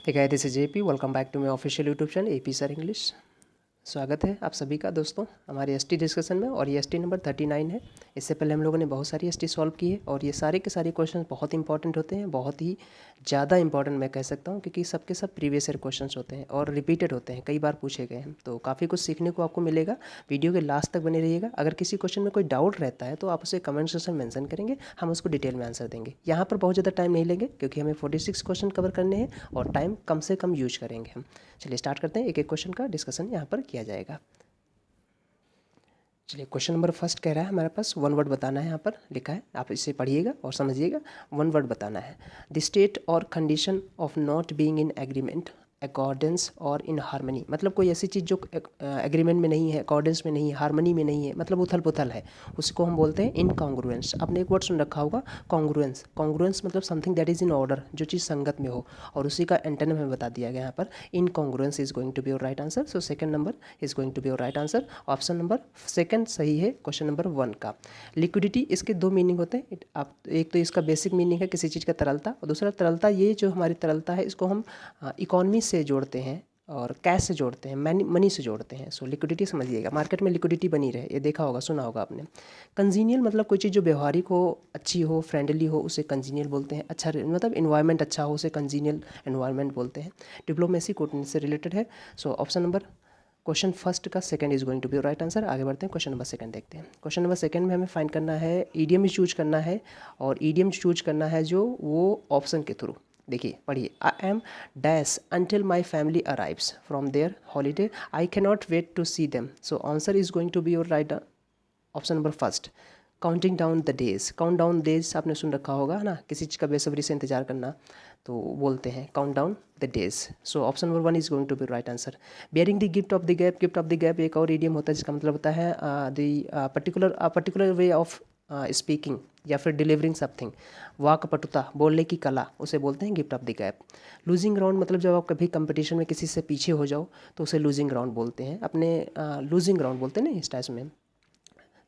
Hey guys, this is JP. Welcome back to my official YouTube channel AP Sir English. स्वागत है आप सभी का दोस्तों हमारे एसटी डिस्कशन में। और ये एसटी नंबर 39 है। इससे पहले हम लोगों ने बहुत सारी एसटी सॉल्व की है और ये सारे के सारे क्वेश्चन बहुत इंपॉर्टेंट होते हैं, बहुत ही ज़्यादा इंपॉर्टेंट मैं कह सकता हूँ, क्योंकि सबके सब प्रीवियस ईयर क्वेश्चंस होते हैं और रिपीटेड होते हैं, कई बार पूछे गए हैं। तो काफ़ी कुछ सीखने को आपको मिलेगा। वीडियो के लास्ट तक बने रहिएगा। अगर किसी क्वेश्चन में कोई डाउट रहता है तो आप उसे कमेंट सेक्शन में मेंशन करेंगे, हम उसको डिटेल में आंसर देंगे। यहाँ पर बहुत ज़्यादा टाइम नहीं लेंगे क्योंकि हमें 46 क्वेश्चन कवर करने हैं और टाइम कम से कम यूज करेंगे हम। चलिए स्टार्ट करते हैं। एक एक क्वेश्चन का डिस्कशन यहाँ पर किया जाएगा। चलिए क्वेश्चन नंबर फर्स्ट कह रहा है हमारे पास वन वर्ड बताना है। यहाँ पर लिखा है, आप इसे पढ़िएगा और समझिएगा। वन वर्ड बताना है। द स्टेट और condition of not being in agreement, accordance और इन हारमनी। मतलब कोई ऐसी चीज़ जो एग्रीमेंट में नहीं है, अकॉर्डेंस में नहीं है, हारमनी में नहीं है, मतलब उथल पुथल है, उसको हम बोलते हैं इनकॉन्ग्रुएंस। आपने एक वर्ड सुन रखा होगा कॉन्ग्रुएंस। कॉन्ग्रुएंस मतलब something that is in order, जो चीज़ संगत में हो, और उसी का एंटोनिम हमें बता दिया गया यहाँ पर। Incongruence is going to be your right answer. So second number is going to be your right answer. Option number second सही है क्वेश्चन नंबर 1 का। लिक्विडिटी, इसके दो मीनिंग होते हैं। आप एक तो इसका बेसिक मीनिंग है किसी चीज़ का तरलता, और दूसरा तरलता, ये जो हमारी तरलता है इसको हम इकोनॉमी से जोड़ते हैं और कैश से जोड़ते हैं, मनी से जोड़ते हैं। सो लिक्विडिटी समझिएगा, मार्केट में लिक्विडिटी बनी रहे, ये देखा होगा, सुना होगा आपने। कंजीनियल मतलब कोई चीज़ जो व्यवहारिक हो, अच्छी हो, फ्रेंडली हो, उसे कंजीनियल बोलते हैं। अच्छा मतलब इन्वायरमेंट अच्छा हो, उसे कंजीनियल एनवायरनमेंट बोलते हैं। डिप्लोमेसी कूटनीति से रिलेटेड है। So option number question first का second is going to be right answer. आगे बढ़ते हैं, क्वेश्चन नंबर सेकंड देखते हैं। क्वेश्चन नंबर सेकंड में हमें फाइंड करना है, ईडियम चूज करना है, और ईडियम चूज करना है जो वो ऑप्शन के थ्रू। देखिए पढ़िए, I am dash until my family arrives from their holiday, I can not wait to see them. So answer is going to be your right option number first, counting down the days. Count down days आपने सुन रखा होगा है ना, किसी चीज़ का बेसब्री से इंतजार करना, तो बोलते हैं count down the days. So option number 1 is going to be right answer. Bearing the gift of the gap, gift of the gap एक और इडियम होता है जिसका मतलब होता है the particular way of speaking या फिर डिलीवरिंग समथिंग। वाक्पटुता, बोलने की कला, उसे बोलते हैं gift of the gap. Losing ground मतलब जब आप कभी कंपटीशन में किसी से पीछे हो जाओ तो उसे लूजिंग ग्राउंड बोलते हैं, अपने लूजिंग ग्राउंड बोलते हैं ना इस टाइप में।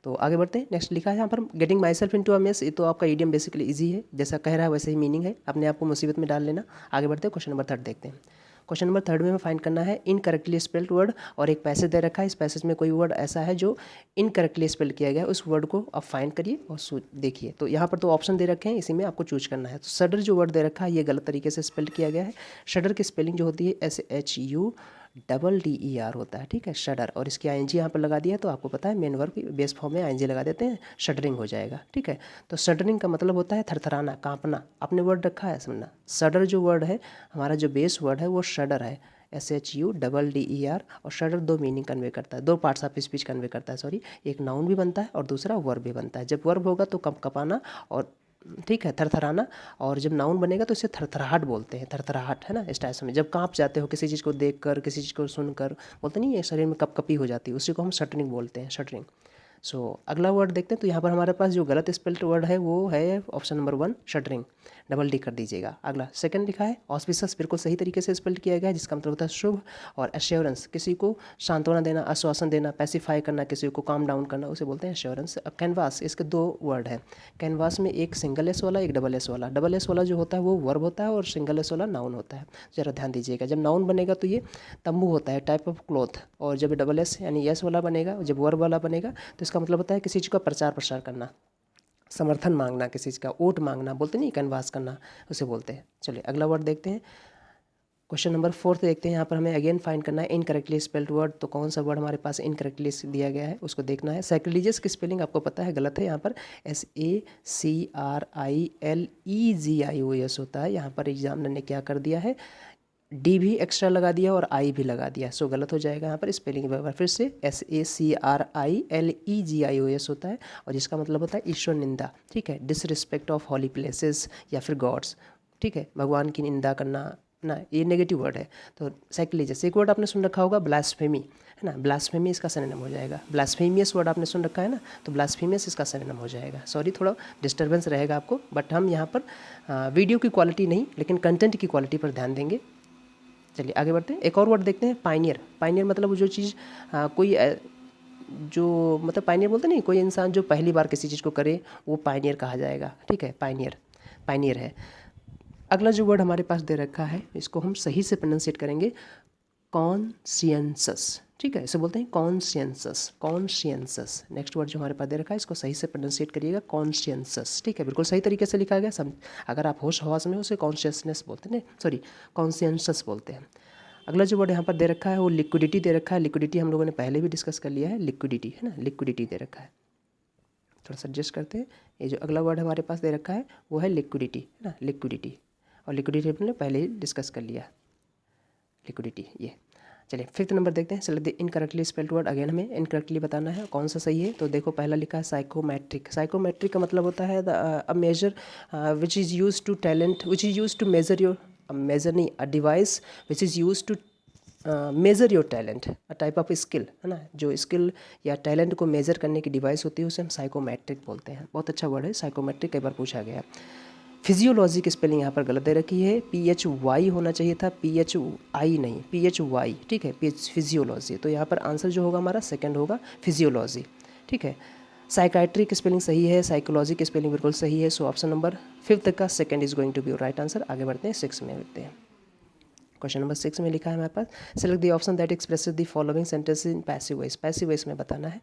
तो आगे बढ़ते हैं। नेक्स्ट लिखा है यहाँ पर, getting myself into a mess. ये तो आपका ईडियम बेसिकली इजी है, जैसा कह रहा है वैसे ही मीनिंग है, अपने आप को मुसीबत में डाल लेना। आगे बढ़ते हैं, क्वेश्चन नंबर 3 देखते हैं। क्वेश्चन नंबर 3 में हमें फाइंड करना है इनकरेक्टली स्पेल्ड वर्ड, और एक पैसेज दे रखा है। इस पैसेज में कोई वर्ड ऐसा है जो इनकरेक्टली स्पेल्ड किया गया है, उस वर्ड को आप फाइंड करिए और देखिए। तो यहाँ पर तो ऑप्शन दे रखे हैं, इसी में आपको चूज करना है। तो शडर जो वर्ड दे रखा है ये गलत तरीके से स्पेल्ड किया गया है। शडर की स्पेलिंग जो होती है SHUDDER होता है, ठीक है, शडर। और इसकी आईएनजी यहाँ पर लगा दिया, तो आपको पता है मेन वर्ब बेस फॉर्म में आईएनजी लगा देते हैं, शडरिंग हो जाएगा, ठीक है। तो शडरिंग का मतलब होता है थरथराना, कांपना। आपने वर्ड रखा है समझना, शडर जो वर्ड है हमारा, जो बेस वर्ड है वो शडर है, SHUDDER। और शडर दो मीनिंग कन्वे करता है, दो पार्ट्स ऑफ स्पीच कन्वे करता है, सॉरी। एक नाउन भी बनता है और दूसरा वर्ब भी बनता है। जब वर्ब होगा तो कपाना और, ठीक है, थरथराना, और जब नाउन बनेगा तो इसे थरथराहट बोलते हैं, थरथराहट, है ना। इस टाइप में जब कांप जाते हो किसी चीज़ को देखकर, किसी चीज़ को सुनकर, बोलते नहीं है शरीर में कपकपी हो जाती है, उसी को हम शटरिंग बोलते हैं, शटरिंग। सो अगला वर्ड देखते हैं। तो यहाँ पर हमारे पास जो गलत स्पेल्ड वर्ड है वो है option number 1 shuttering, double D कर दीजिएगा। अगला सेकंड लिखा है ऑस्पिशियस, बिल्कुल सही तरीके से स्पेल्ड किया गया है, जिसका मतलब होता है शुभ। और एश्योरेंस, किसी को सांत्वना देना, आश्वासन देना, पैसिफाई करना, किसी को काम डाउन करना, उसे बोलते हैं एश्योरेंस। कैनवास, इसके दो वर्ड हैं। कैनवास में एक सिंगल एस वाला, एक डबल एस वाला। डबल एस वाला जो होता है वो वर्ब होता है और सिंगल एस वाला नाउन होता है। ज़रा ध्यान दीजिएगा, जब नाउन बनेगा तो ये तंबू होता है, टाइप ऑफ क्लॉथ, और जब डबल एस यानी यस वाला बनेगा, जब वर्ब वाला बनेगा तो इसका मतलब होता है किसी चीज़ का प्रचार प्रसार करना, समर्थन मांगना, किसी चीज़ का वोट मांगना, बोलते नहीं, कैनवास करना, उसे बोलते हैं। चलिए अगला वर्ड देखते हैं। क्वेश्चन नंबर 4 देखते हैं। यहाँ पर हमें अगेन फाइंड करना है इनकरेक्टली स्पेल्ड वर्ड। तो कौन सा वर्ड हमारे पास इनकरेक्टली दिया गया है उसको देखना है। सैक्रिलीजियस की स्पेलिंग आपको पता है गलत है, यहाँ पर SACRILEGIOS होता है। यहाँ पर एग्जामिनर ने क्या कर दिया है, डी भी एक्स्ट्रा लगा दिया और आई भी लगा दिया, सो गलत हो जाएगा यहाँ पर स्पेलिंग। फिर से SACRILEGIOS होता है, और जिसका मतलब होता है ईश्वर निंदा, ठीक है, डिसरिस्पेक्ट ऑफ हॉली प्लेसेस या फिर गॉड्स, ठीक है, भगवान की निंदा करना ना, ये नेगेटिव वर्ड है। तो साइक्लिजस, एक वर्ड आपने सुन रखा होगा ब्लास्फेमी, है ना, ब्लास्फेमी इसका सिनोनिम हो जाएगा। ब्लास्फेमियस वर्ड आपने सुन रखा है ना, तो ब्लास्फेमियस इसका सिनोनिम हो जाएगा। सॉरी, थोड़ा डिस्टर्बेंस रहेगा आपको, बट हम यहाँ पर वीडियो की क्वालिटी नहीं लेकिन कंटेंट की क्वालिटी पर ध्यान देंगे। चलिए आगे बढ़ते हैं। एक और वर्ड देखते हैं, पाइनियर। पाइनियर मतलब जो चीज़ कोई जो मतलब पाइनियर बोलते नहीं, कोई इंसान जो पहली बार किसी चीज़ को करे वो पाइनियर कहा जाएगा, ठीक है, पाइनियर, पाइनियर है। अगला जो वर्ड हमारे पास दे रखा है इसको हम सही से प्रोनाउंसिएट करेंगे कॉन्शियंसस, ठीक है, इसे बोलते हैं कॉन्शियंसस, कॉन्शियंसस। नेक्स्ट वर्ड जो हमारे पास दे रखा है इसको सही से प्रोनाउंसिएट करिएगा कॉन्शियंसस, ठीक है, बिल्कुल सही तरीके से लिखा गया। सब अगर आप होश हवास में हो उसे कॉन्शियसनेस बोलते हैं, सॉरी कॉन्शियंसस बोलते हैं। अगला जो वर्ड यहाँ पर दे रखा है वो लिक्विडिटी दे रखा है। लिक्विडिटी हम लोगों ने पहले भी डिस्कस कर लिया है, लिक्विडिटी है ना, लिक्विडिटी दे रखा है। थोड़ा सा एडजस्ट करते हैं। ये जो अगला वर्ड हमारे पास दे रखा है वो है लिक्विडिटी, है ना, लिक्विडिटी। और लिक्विडिटी हमने पहले ही डिस्कस कर लिया, लिक्विडिटी। ये चलिए फिफ्थ नंबर देखते हैं। Select the incorrectly spelled word. Again हमें इनकरेक्टली बताना है कौन सा सही है। तो देखो पहला लिखा है साइकोमेट्रिक। साइकोमेट्रिक का मतलब होता है a measure which is use to talent, which is use to measure your, measure नहीं, a device which is use to measure your talent, a type of skill, है ना, जो स्किल या टैलेंट को मेज़र करने की डिवाइस होती है उसे हम साइकोमेट्रिक बोलते हैं। बहुत अच्छा वर्ड है साइकोमेट्रिक, कई बार पूछा गया। फिजियोलॉजी की स्पेलिंग यहाँ पर गलत दे रखी है, PHY होना चाहिए था, PHI नहीं, PHY, ठीक है, फिजियोलॉजी। तो यहाँ पर आंसर जो होगा हमारा सेकंड होगा फिजियोलॉजी, ठीक है। साइकाइट्री की स्पेलिंग सही है, साइकोलॉजी की स्पेलिंग बिल्कुल सही है। सो ऑप्शन नंबर फिफ्थ का second is going to be right answer. आगे बढ़ते हैं, 6 में बढ़ते हैं। क्वेश्चन नंबर 6 में लिखा है हमारे पास select the option that expresses the following sentence in passive voice. Passive voice में बताना है।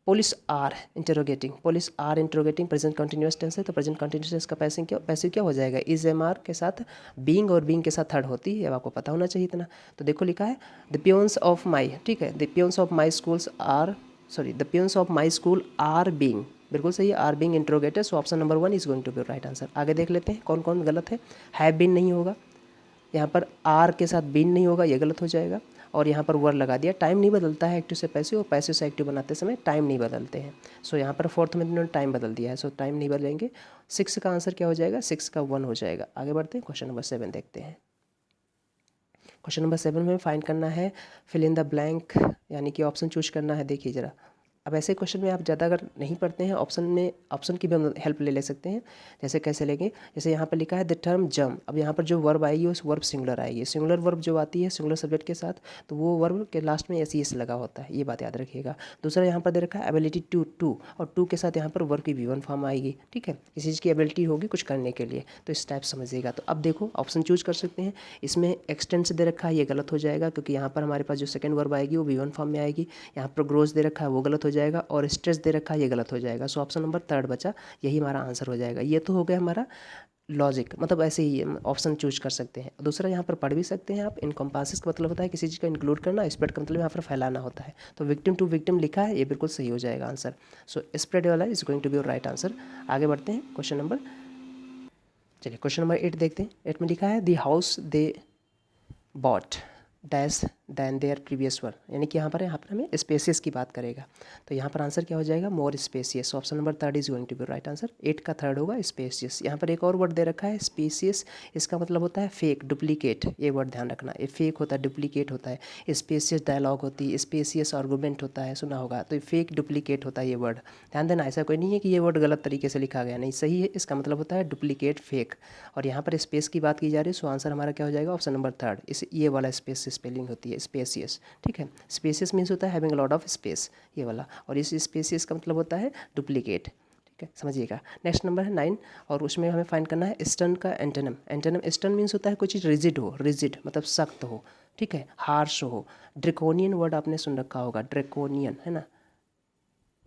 Police are interrogating, police are interrogating present continuous tense है, तो प्रेजेंट कंटिन्यूअस टेंस का पैसिव क्या हो जाएगा, इज एम आर के साथ बीइंग, और बीइंग के साथ थर्ड होती है, अब आपको पता होना चाहिए इतना। तो देखो लिखा है द पियोन्स ऑफ माई, ठीक है, the peons of my schools are, sorry the peons of my school are being, बिल्कुल सही है, are being interrogated. So option number 1 is going to be right answer. आगे देख लेते हैं कौन कौन गलत है। हैव बीन नहीं होगा, यहाँ पर आर के साथ बीन नहीं होगा, ये गलत हो जाएगा। और यहाँ पर वर लगा दिया। टाइम नहीं बदलता है एक्टिव से पैसिव, और पैसिव से एक्टिव बनाते समय टाइम नहीं बदलते हैं। सो यहाँ पर फोर्थ में इन्होंने टाइम बदल दिया है, सो टाइम नहीं बदलेंगे। 6 का आंसर क्या हो जाएगा, 6 का 1 हो जाएगा। आगे बढ़ते हैं, क्वेश्चन नंबर 7 देखते हैं। क्वेश्चन नंबर 7 में फाइंड करना है फिल इन द ब्लैंक, यानी कि ऑप्शन चूज करना है। देखिए जरा, अब ऐसे क्वेश्चन में आप ज़्यादा अगर नहीं पढ़ते हैं ऑप्शन की भी हम हेल्प ले सकते हैं। जैसे कैसे लेंगे, जैसे यहाँ पर लिखा है द टर्म जम, अब यहाँ पर जो वर्ब आएगी उस वर्ब सिंगुलर आएगी। सिंगुलर वर्ब जो आती है सिंगुलर सब्जेक्ट के साथ, तो वो वर्ब के लास्ट में एस लगा होता है, ये बात याद रखिएगा। दूसरा यहाँ पर दे रखा है एबिलिटी टू, और टू के साथ यहाँ पर वर्ब की V1 फॉर्म आएगी, ठीक है, किसी चीज़ की एबिलिटी होगी कुछ करने के लिए, तो इस टाइप समझिएगा। तो अब देखो ऑप्शन चूज कर सकते हैं। इसमें एक्सटेंस दे रखा है, ये गलत हो जाएगा, क्योंकि यहाँ पर हमारे पास जो सेकंड वर्ब आएगी वो V1 फॉर्म में आएगी। यहाँ पर ग्रोथ दे रखा है वो गलत हो जाएगा, और स्ट्रेस दे रखा है ये गलत हो जाएगा। सो ऑप्शन नंबर 3 बचा, यही हमारा आंसर हो जाएगा। ये तो हो गया हमारा लॉजिक, मतलब ऐसे ही ऑप्शन चूज कर सकते हैं। दूसरा यहाँ पर पढ़ भी सकते हैं आप, इनकम्पासिस का मतलब होता है किसी चीज़ का इंक्लूड करना, स्प्रेड का मतलब यहाँ पर फैलाना होता है। तो विक्टिम टू विक्टिम लिखा है, ये बिल्कुल सही हो जाएगा आंसर। सो स्प्रेड वाला is going to be right answer. आगे बढ़ते हैं क्वेश्चन नंबर, चलिए क्वेश्चन नंबर 8 देखते हैं। 8 में लिखा है the house they bought dash than their previous one, यानी कि यहाँ पर हमें स्पेसियस की बात करेगा। तो यहाँ पर आंसर क्या हो जाएगा, more spacious. Option number 3 is going to be right answer. 8 का 3 होगा स्पेसियस। यहाँ पर एक और वर्ड दे रखा है स्पेसियस, इसका मतलब होता है फेक, डुप्लीकेट। ये वर्ड ध्यान रखना, ये फेक होता है, डुप्लीकेट होता है। स्पेसियस डायलॉग होती है, स्पेसियस आर्गूमेंट होता है, सुना होगा, तो फेक डुप्लीकेट होता है ये वर्ड। ध्यान देना, ऐसा कोई नहीं है कि ये वर्ड गलत तरीके से लिखा गया, नहीं, सही है, इसका मतलब होता है डुप्लीकेट, फेक। और यहाँ पर स्पेस की बात की जा रही है, सो आंसर हमारा क्या हो जाएगा, ऑप्शन नंबर 3। इस ये वाला स्पेस से स्पेलिंग होती है स्पेसियस, ठीक है। स्पेसियस मीन्स होता है having a lot of space, ये वाला, और इस स्पेसियस का मतलब होता है डुप्लीकेट, ठीक है, समझिएगा। नेक्स्ट नंबर है 9, और उसमें हमें फाइंड करना है स्टर्न का एंटोनिम। एंटोनिम, स्टर्न मीन्स होता है कोई चीज़ रिजिड हो, रिजिड मतलब सख्त हो, ठीक है, हार्श हो। ड्रैकोनियन वर्ड आपने सुन रखा होगा, ड्रैकोनियन, है ना,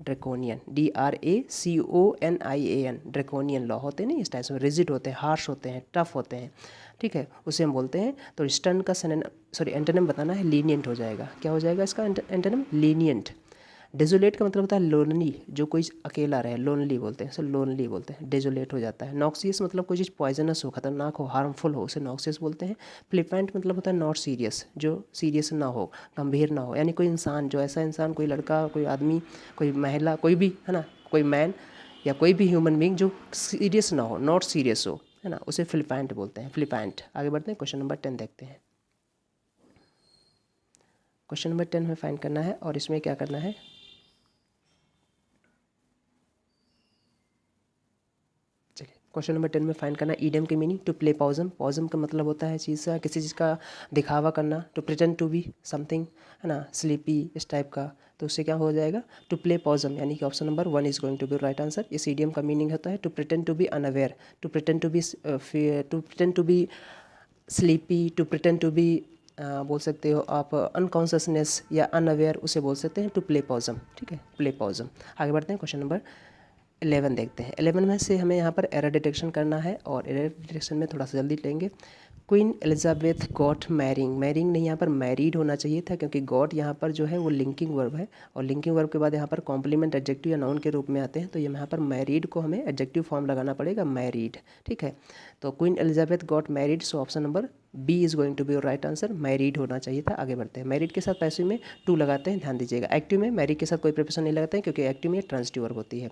ड्रैकोनियन, DRACONIAN, ड्रैकोनियन लॉ होते हैं नहीं, इस टाइप से रिजिड होते हैं, हार्श होते हैं, टफ होते हैं, ठीक है, उसे हम बोलते हैं। तो स्टर्न का एंटोनिम बताना है, लीनियंट हो जाएगा। क्या हो जाएगा इसका एंटोनिम, लीनियंट। डेजोलेट का मतलब होता है लोनली, जो कोई अकेला रहे, लोनली बोलते हैं, सो लोनली बोलते हैं, डेजोलेट हो जाता है। नॉक्सियस मतलब कोई चीज़ पॉइजनस हो, खतरनाक हो, हार्मफुल हो, उसे नॉक्सियस बोलते हैं। फ्लिपेंट मतलब होता है नॉट सीरियस, जो सीरियस ना हो, गंभीर ना हो, यानी कोई इंसान, जो ऐसा इंसान, कोई लड़का, कोई आदमी, कोई महिला, कोई भी, है ना, कोई मैन या कोई भी ह्यूमन बींग जो सीरियस ना हो, नॉट सीरियस हो, है ना, उसे फ्लिपेंट बोलते हैं, फ्लिपेंट। आगे बढ़ते हैं, क्वेश्चन नंबर 10 देखते हैं। क्वेश्चन नंबर 10 में फाइंड करना है, और इसमें क्या करना है, चलिए क्वेश्चन नंबर 10 में फाइंड करना ईडियम की मीनिंग। टू प्ले पॉजम, पॉजम का मतलब होता है चीज़ का, किसी चीज़ का दिखावा करना। To pretend to be something, है ना, स्लीपी इस टाइप का, तो उससे क्या हो जाएगा, टू प्ले पॉजम, यानी कि option number 1 is going to be right answer. इस ईडियम का मीनिंग होता है to pretend to be unaware, to pretend to be sleepy, to pretend to be बोल सकते हो आप अनकॉन्शियसनेस या अनअवेयर, उसे बोल सकते हैं टू प्ले पॉजम। ठीक है, प्ले पॉजम। आगे बढ़ते हैं, क्वेश्चन नंबर 11 देखते हैं। 11 में से हमें यहाँ पर एरर डिटेक्शन करना है और एरर डिटेक्शन में थोड़ा सा जल्दी लेंगे। Queen Elizabeth got marrying, marrying नहीं, यहाँ पर मैरिड होना चाहिए था, क्योंकि गॉट यहाँ पर जो है वो लिंकिंग वर्ब है और लिंकिंग वर्ब के बाद यहाँ पर कॉम्प्लीमेंट एडजेक्टिव या नाउन के रूप में आते हैं, तो ये यहाँ पर मैरिड को हमें एडजेक्टिव फॉर्म लगाना पड़ेगा, मैरिड। ठीक है, तो queen Elizabeth got married, so option number B is going to be your right answer, married होना चाहिए था। आगे बढ़ते हैं, मैरिड के साथ पैसिव में टू लगाते हैं, ध्यान दीजिएगा। एक्टिव में मैरिड के साथ कोई प्रिपोजिशन नहीं लगाते हैं, क्योंकि एक्टिव में ट्रांसिटिव वर्ब होती है।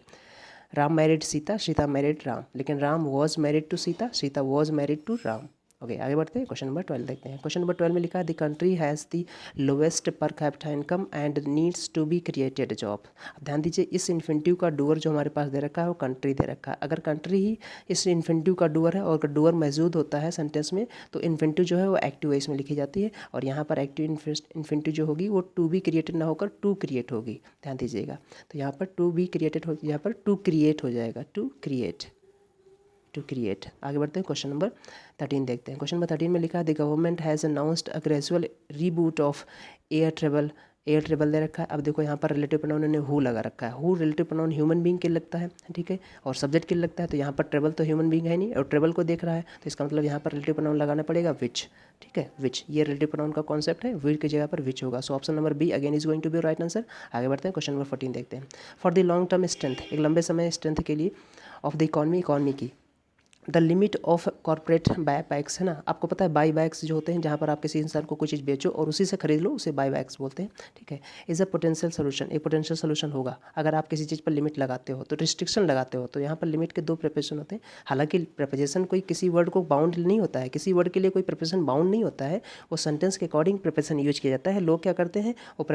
राम मैरिड सीता, सीता मैरिड राम, लेकिन Ram was married to Sita, Sita was married to Ram. Okay, आगे बढ़ते हैं, क्वेश्चन नंबर 12 देखते हैं। क्वेश्चन नंबर 12 में लिखा है the country has the lowest per capita income and needs to be created job. अब ध्यान दीजिए, इस इन्फिनिटिव का डूअर जो हमारे पास दे रखा है वो कंट्री दे रखा है। अगर कंट्री ही इस इन्फिनिटिव का डूअर है और डूअर मौजूद होता है सेंटेंस में, तो इन्फिनिटिव जो है वो एक्टिव वॉइस में लिखी जाती है, और यहाँ पर एक्टिव इन्फिनिटिव जो होगी वो टू बी क्रिएटेड ना होकर टू क्रिएट होगी, ध्यान दीजिएगा। तो यहाँ पर टू बी क्रिएटेड हो, यहाँ पर टू क्रिएट हो जाएगा, टू क्रिएट, टू क्रिएट। आगे बढ़ते हैं, क्वेश्चन नंबर 13 देखते हैं। क्वेश्चन नंबर 13 में लिखा है the government has announced a gradual reboot of air travel, air travel दे रखा है। अब देखो यहाँ पर रिलेटिव प्रोनाउन ने हु लगा रखा है, who relative pronoun human being के लगता है, ठीक है, और सब्जेक्ट के लगता है, तो यहाँ पर ट्रेवल तो ह्यूमन बीइंग है नहीं और ट्रेवल को देख रहा है, तो इसका मतलब यहाँ पर रिलेटिव प्रोनाउन लगाना पड़ेगा विच। ठीक है, विच, ये रिलेटिव प्रोनाउन का कॉन्सेप्ट है, विच की जगह पर विच होगा, so option number B again is going to be right answer. आगे बढ़ते हैं, क्वेश्चन नंबर 14 देखते हैं। For the long term strength, एक लंबे समय स्ट्रेंथ के लिए ऑफ द इकॉनमी, इकॉनमी की, the limit of corporate buy backs, है ना, आपको पता है बाई बैक्स जो होते हैं, जहाँ पर आप किसी इंसान को कोई चीज़ बेचो और उसी से खरीद लो, उसे बाई बैक्स बोलते हैं। ठीक है, इज़ अ पोटेंशियल सोल्यूशन, एक पोटेंशियल सोल्यूशन होगा अगर आप किसी चीज़ पर लिमिट लगाते हो, तो रिस्ट्रिक्शन लगाते हो, तो यहाँ पर लिमिट के दो प्रिपोजिशन होते हैं। हालांकि प्रिपोजिशन कोई किसी वर्ड को बाउंड नहीं होता है, किसी वर्ड के लिए कोई प्रिपोजिशन बाउंड नहीं होता है, वो सेंटेंस के अकॉर्डिंग प्रिपोजिशन यूज किया जाता है। लोग क्या करते हैं, वो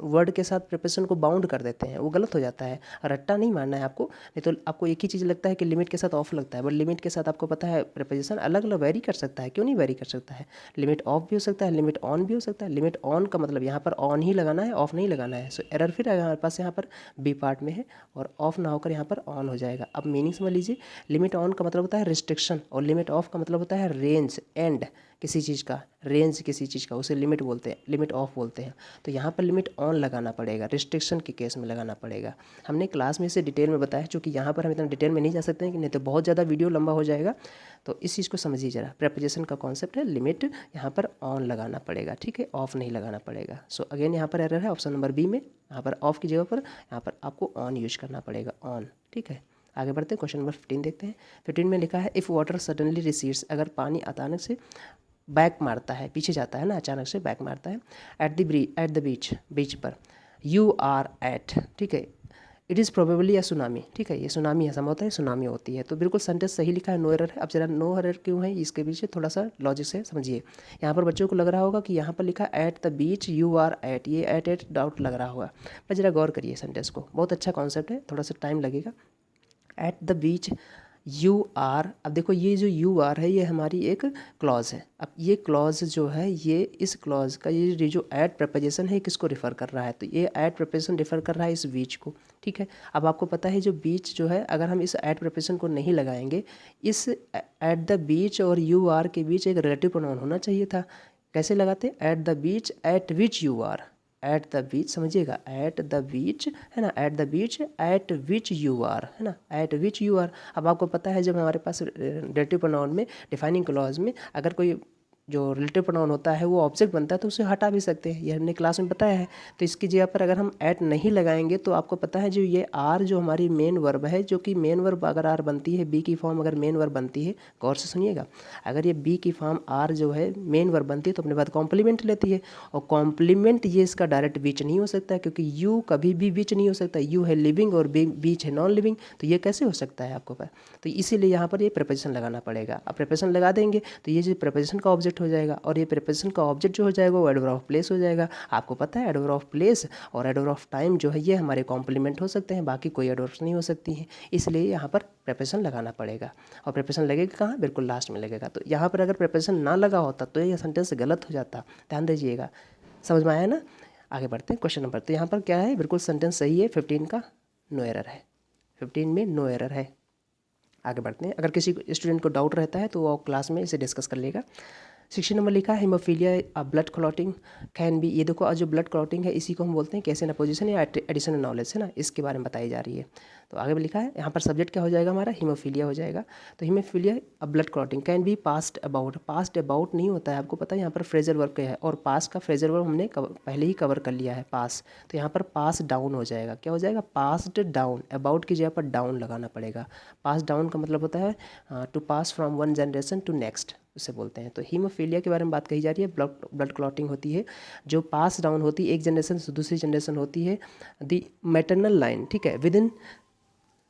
वर्ड के साथ प्रिपोजिशन को बाउंड कर देते हैं, वो गलत हो जाता है। रट्टा नहीं मारना है आपको, नहीं तो आपको एक ही चीज़ लगता है कि लिमिट के साथ ऑफ लगता है, बट लिमिट के साथ आपको पता है प्रिपोजिशन अलग अलग वेरी कर सकता है, क्यों नहीं वेरी कर सकता है, लिमिट ऑफ भी हो सकता है, लिमिट ऑन भी हो सकता है। लिमिट ऑन का मतलब यहाँ पर ऑन ही लगाना है, ऑफ नहीं लगाना है, सो एरर फिर हमारे पास यहाँ पर बी पार्ट में है और ऑफ ना होकर यहाँ पर ऑन हो जाएगा। अब मीनिंग समझ लीजिए, लिमिट ऑन का मतलब होता है रिस्ट्रिक्शन और लिमिट ऑफ का मतलब होता है रेंज, एंड किसी चीज़ का, रेंज किसी चीज़ का, उसे लिमिट बोलते हैं, लिमिट ऑफ बोलते हैं। तो यहाँ पर लिमिट ऑन लगाना पड़ेगा, रिस्ट्रिक्शन के केस में लगाना पड़ेगा। हमने क्लास में इसे डिटेल में बताया, चूँकि यहाँ पर हम इतना डिटेल में नहीं जा सकते हैं कि नहीं तो बहुत ज़्यादा वीडियो लंबा हो जाएगा, तो इस चीज़ को समझिए जरा। प्रेपोजिशन का कॉन्सेप्ट है, लिमिट यहाँ पर ऑन लगाना पड़ेगा, ठीक है, ऑफ नहीं लगाना पड़ेगा। सो अगेन यहाँ पर एरर है ऑप्शन नंबर बी में, यहाँ पर ऑफ की जगह पर यहाँ पर आपको ऑन यूज करना पड़ेगा, ऑन। ठीक है, आगे बढ़ते हैं, क्वेश्चन नंबर 15 देखते हैं। 15 में लिखा है इफ़ वाटर सडनली रिसीड्स, अगर पानी अचानक से बैक मारता है, पीछे जाता है ना, अचानक से बैक मारता है, एट द बीच, बीच पर, यू आर एट, ठीक है, it is probably a tsunami, ठीक है, ये सुनामी ऐसा होता है, सुनामी होती है, तो बिल्कुल सेंटेंस सही लिखा है, नो एरर है। अब जरा नो एरर क्यों है, इसके पीछे थोड़ा सा लॉजिक से समझिए। यहाँ पर बच्चों को लग रहा होगा कि यहाँ पर लिखा at the beach you are at, ये एट डाउट लग रहा होगा, पर जरा गौर करिए सेंटेंस को, बहुत अच्छा कॉन्सेप्ट है, थोड़ा सा टाइम लगेगा। At the beach you are, अब देखो ये जो यू आर है ये हमारी एक क्लॉज है। अब ये क्लॉज जो है, ये इस क्लॉज का ये जो एट प्रपोजिशन है किसको रिफ़र कर रहा है, तो ये एट प्रपोजिशन रिफ़र कर रहा है इस बीच को, ठीक है। अब आपको पता है जो बीच जो है, अगर हम इस एट प्रपोजिशन को नहीं लगाएंगे, इस एट द बीच और यू आर के बीच एक रिलेटिव प्रोनाउन होना चाहिए था। कैसे लगाते, at the beach at which you are, at the beach, समझिएगा, एट द बीच है ना, at the beach at which you are, है ना, एट विच यू आर। अब आपको पता है जब हमारे पास रिलेटिव प्रोनाउन में डिफाइनिंग क्लॉज में अगर कोई जो रिलेटिव प्रोनाउन होता है वो ऑब्जेक्ट बनता है तो उसे हटा भी सकते हैं, ये हमने क्लास में बताया है। तो इसकी जगह पर अगर हम एट नहीं लगाएंगे तो आपको पता है जो ये आर जो हमारी मेन वर्ब है, जो कि मेन वर्ब अगर आर बनती है, बी की फॉर्म अगर मेन वर्ब बनती है, गौर से सुनिएगा, अगर ये बी की फॉर्म आर जो है मेन वर्ब बनती है तो अपने बाद कॉम्प्लीमेंट लेती है, और कॉम्प्लीमेंट ये इसका डायरेक्ट बीच नहीं हो सकता है, क्योंकि यू कभी भी बीच नहीं हो सकता, यू है लिविंग और बीच है नॉन लिविंग, तो ये कैसे हो सकता है आपको पता। तो इसीलिए यहाँ पर ये प्रपोजिशन लगाना पड़ेगा। अब प्रपोजिशन लगा देंगे तो ये जो प्रपोजिशन का ऑब्जेक्ट ऑब्जेक्ट हो जाएगा, और ये प्रीपोजिशन का ऑब्जेक्ट जो हो जाएगा वो एडवर्ब ऑफ प्लेस हो जाएगा। आपको पता है एडवर्ब ऑफ प्लेस और एडवर्ब ऑफ टाइम जो है ये हमारे कॉम्प्लीमेंट हो सकते हैं, बाकी कोई एडवर्ब्स नहीं हो सकती हैं, इसलिए यहाँ पर प्रीपोजिशन लगाना पड़ेगा। और प्रीपोजिशन लगेगा कहाँ? बिल्कुल लास्ट में लगेगा। तो यहाँ पर अगर प्रीपोजिशन ना लगा होता तो ये सेंटेंस गलत हो जाता, ध्यान दीजिएगा। समझ में आया ना? आगे बढ़ते हैं क्वेश्चन नंबर। तो यहाँ पर क्या है? बिल्कुल सेंटेंस सही है, 15 का नो एरर है, 15 में नो एरर है। आगे बढ़ते हैं। अगर किसी स्टूडेंट को डाउट रहता है तो वो क्लास में इसे डिस्कस कर लेगा। सेक्शन नंबर लिखा है haemophilia blood clotting can be. ये देखो आज जो ब्लड क्लॉटिंग है इसी को हम बोलते हैं कैसे ना पोजीशन या एडिशनल नॉलेज है ना, इसके बारे में बताई जा रही है। तो आगे भी लिखा है यहाँ पर सब्जेक्ट क्या हो जाएगा हमारा? हीमोफीलिया हो जाएगा। तो haemophilia blood clotting can be past about. Past about नहीं होता है, आपको पता है यहाँ पर फ्रेजल वर्ब क्या है, और पास का फ्रेजल वर्ब हमने पहले ही कवर कर लिया है पास। तो यहाँ पर पास डाउन हो जाएगा। क्या हो जाएगा? Passed down. अबाउट की जगह पर डाउन लगाना पड़ेगा। पास डाउन का मतलब होता है to pass from one generation to next, उसे बोलते हैं। तो हीमोफीलिया के बारे में बात कही जा रही है। ब्लड क्लॉटिंग होती है जो पास डाउन होती है, एक जनरेशन से दूसरी जनरेशन होती है, दी मैटरनल लाइन, ठीक है,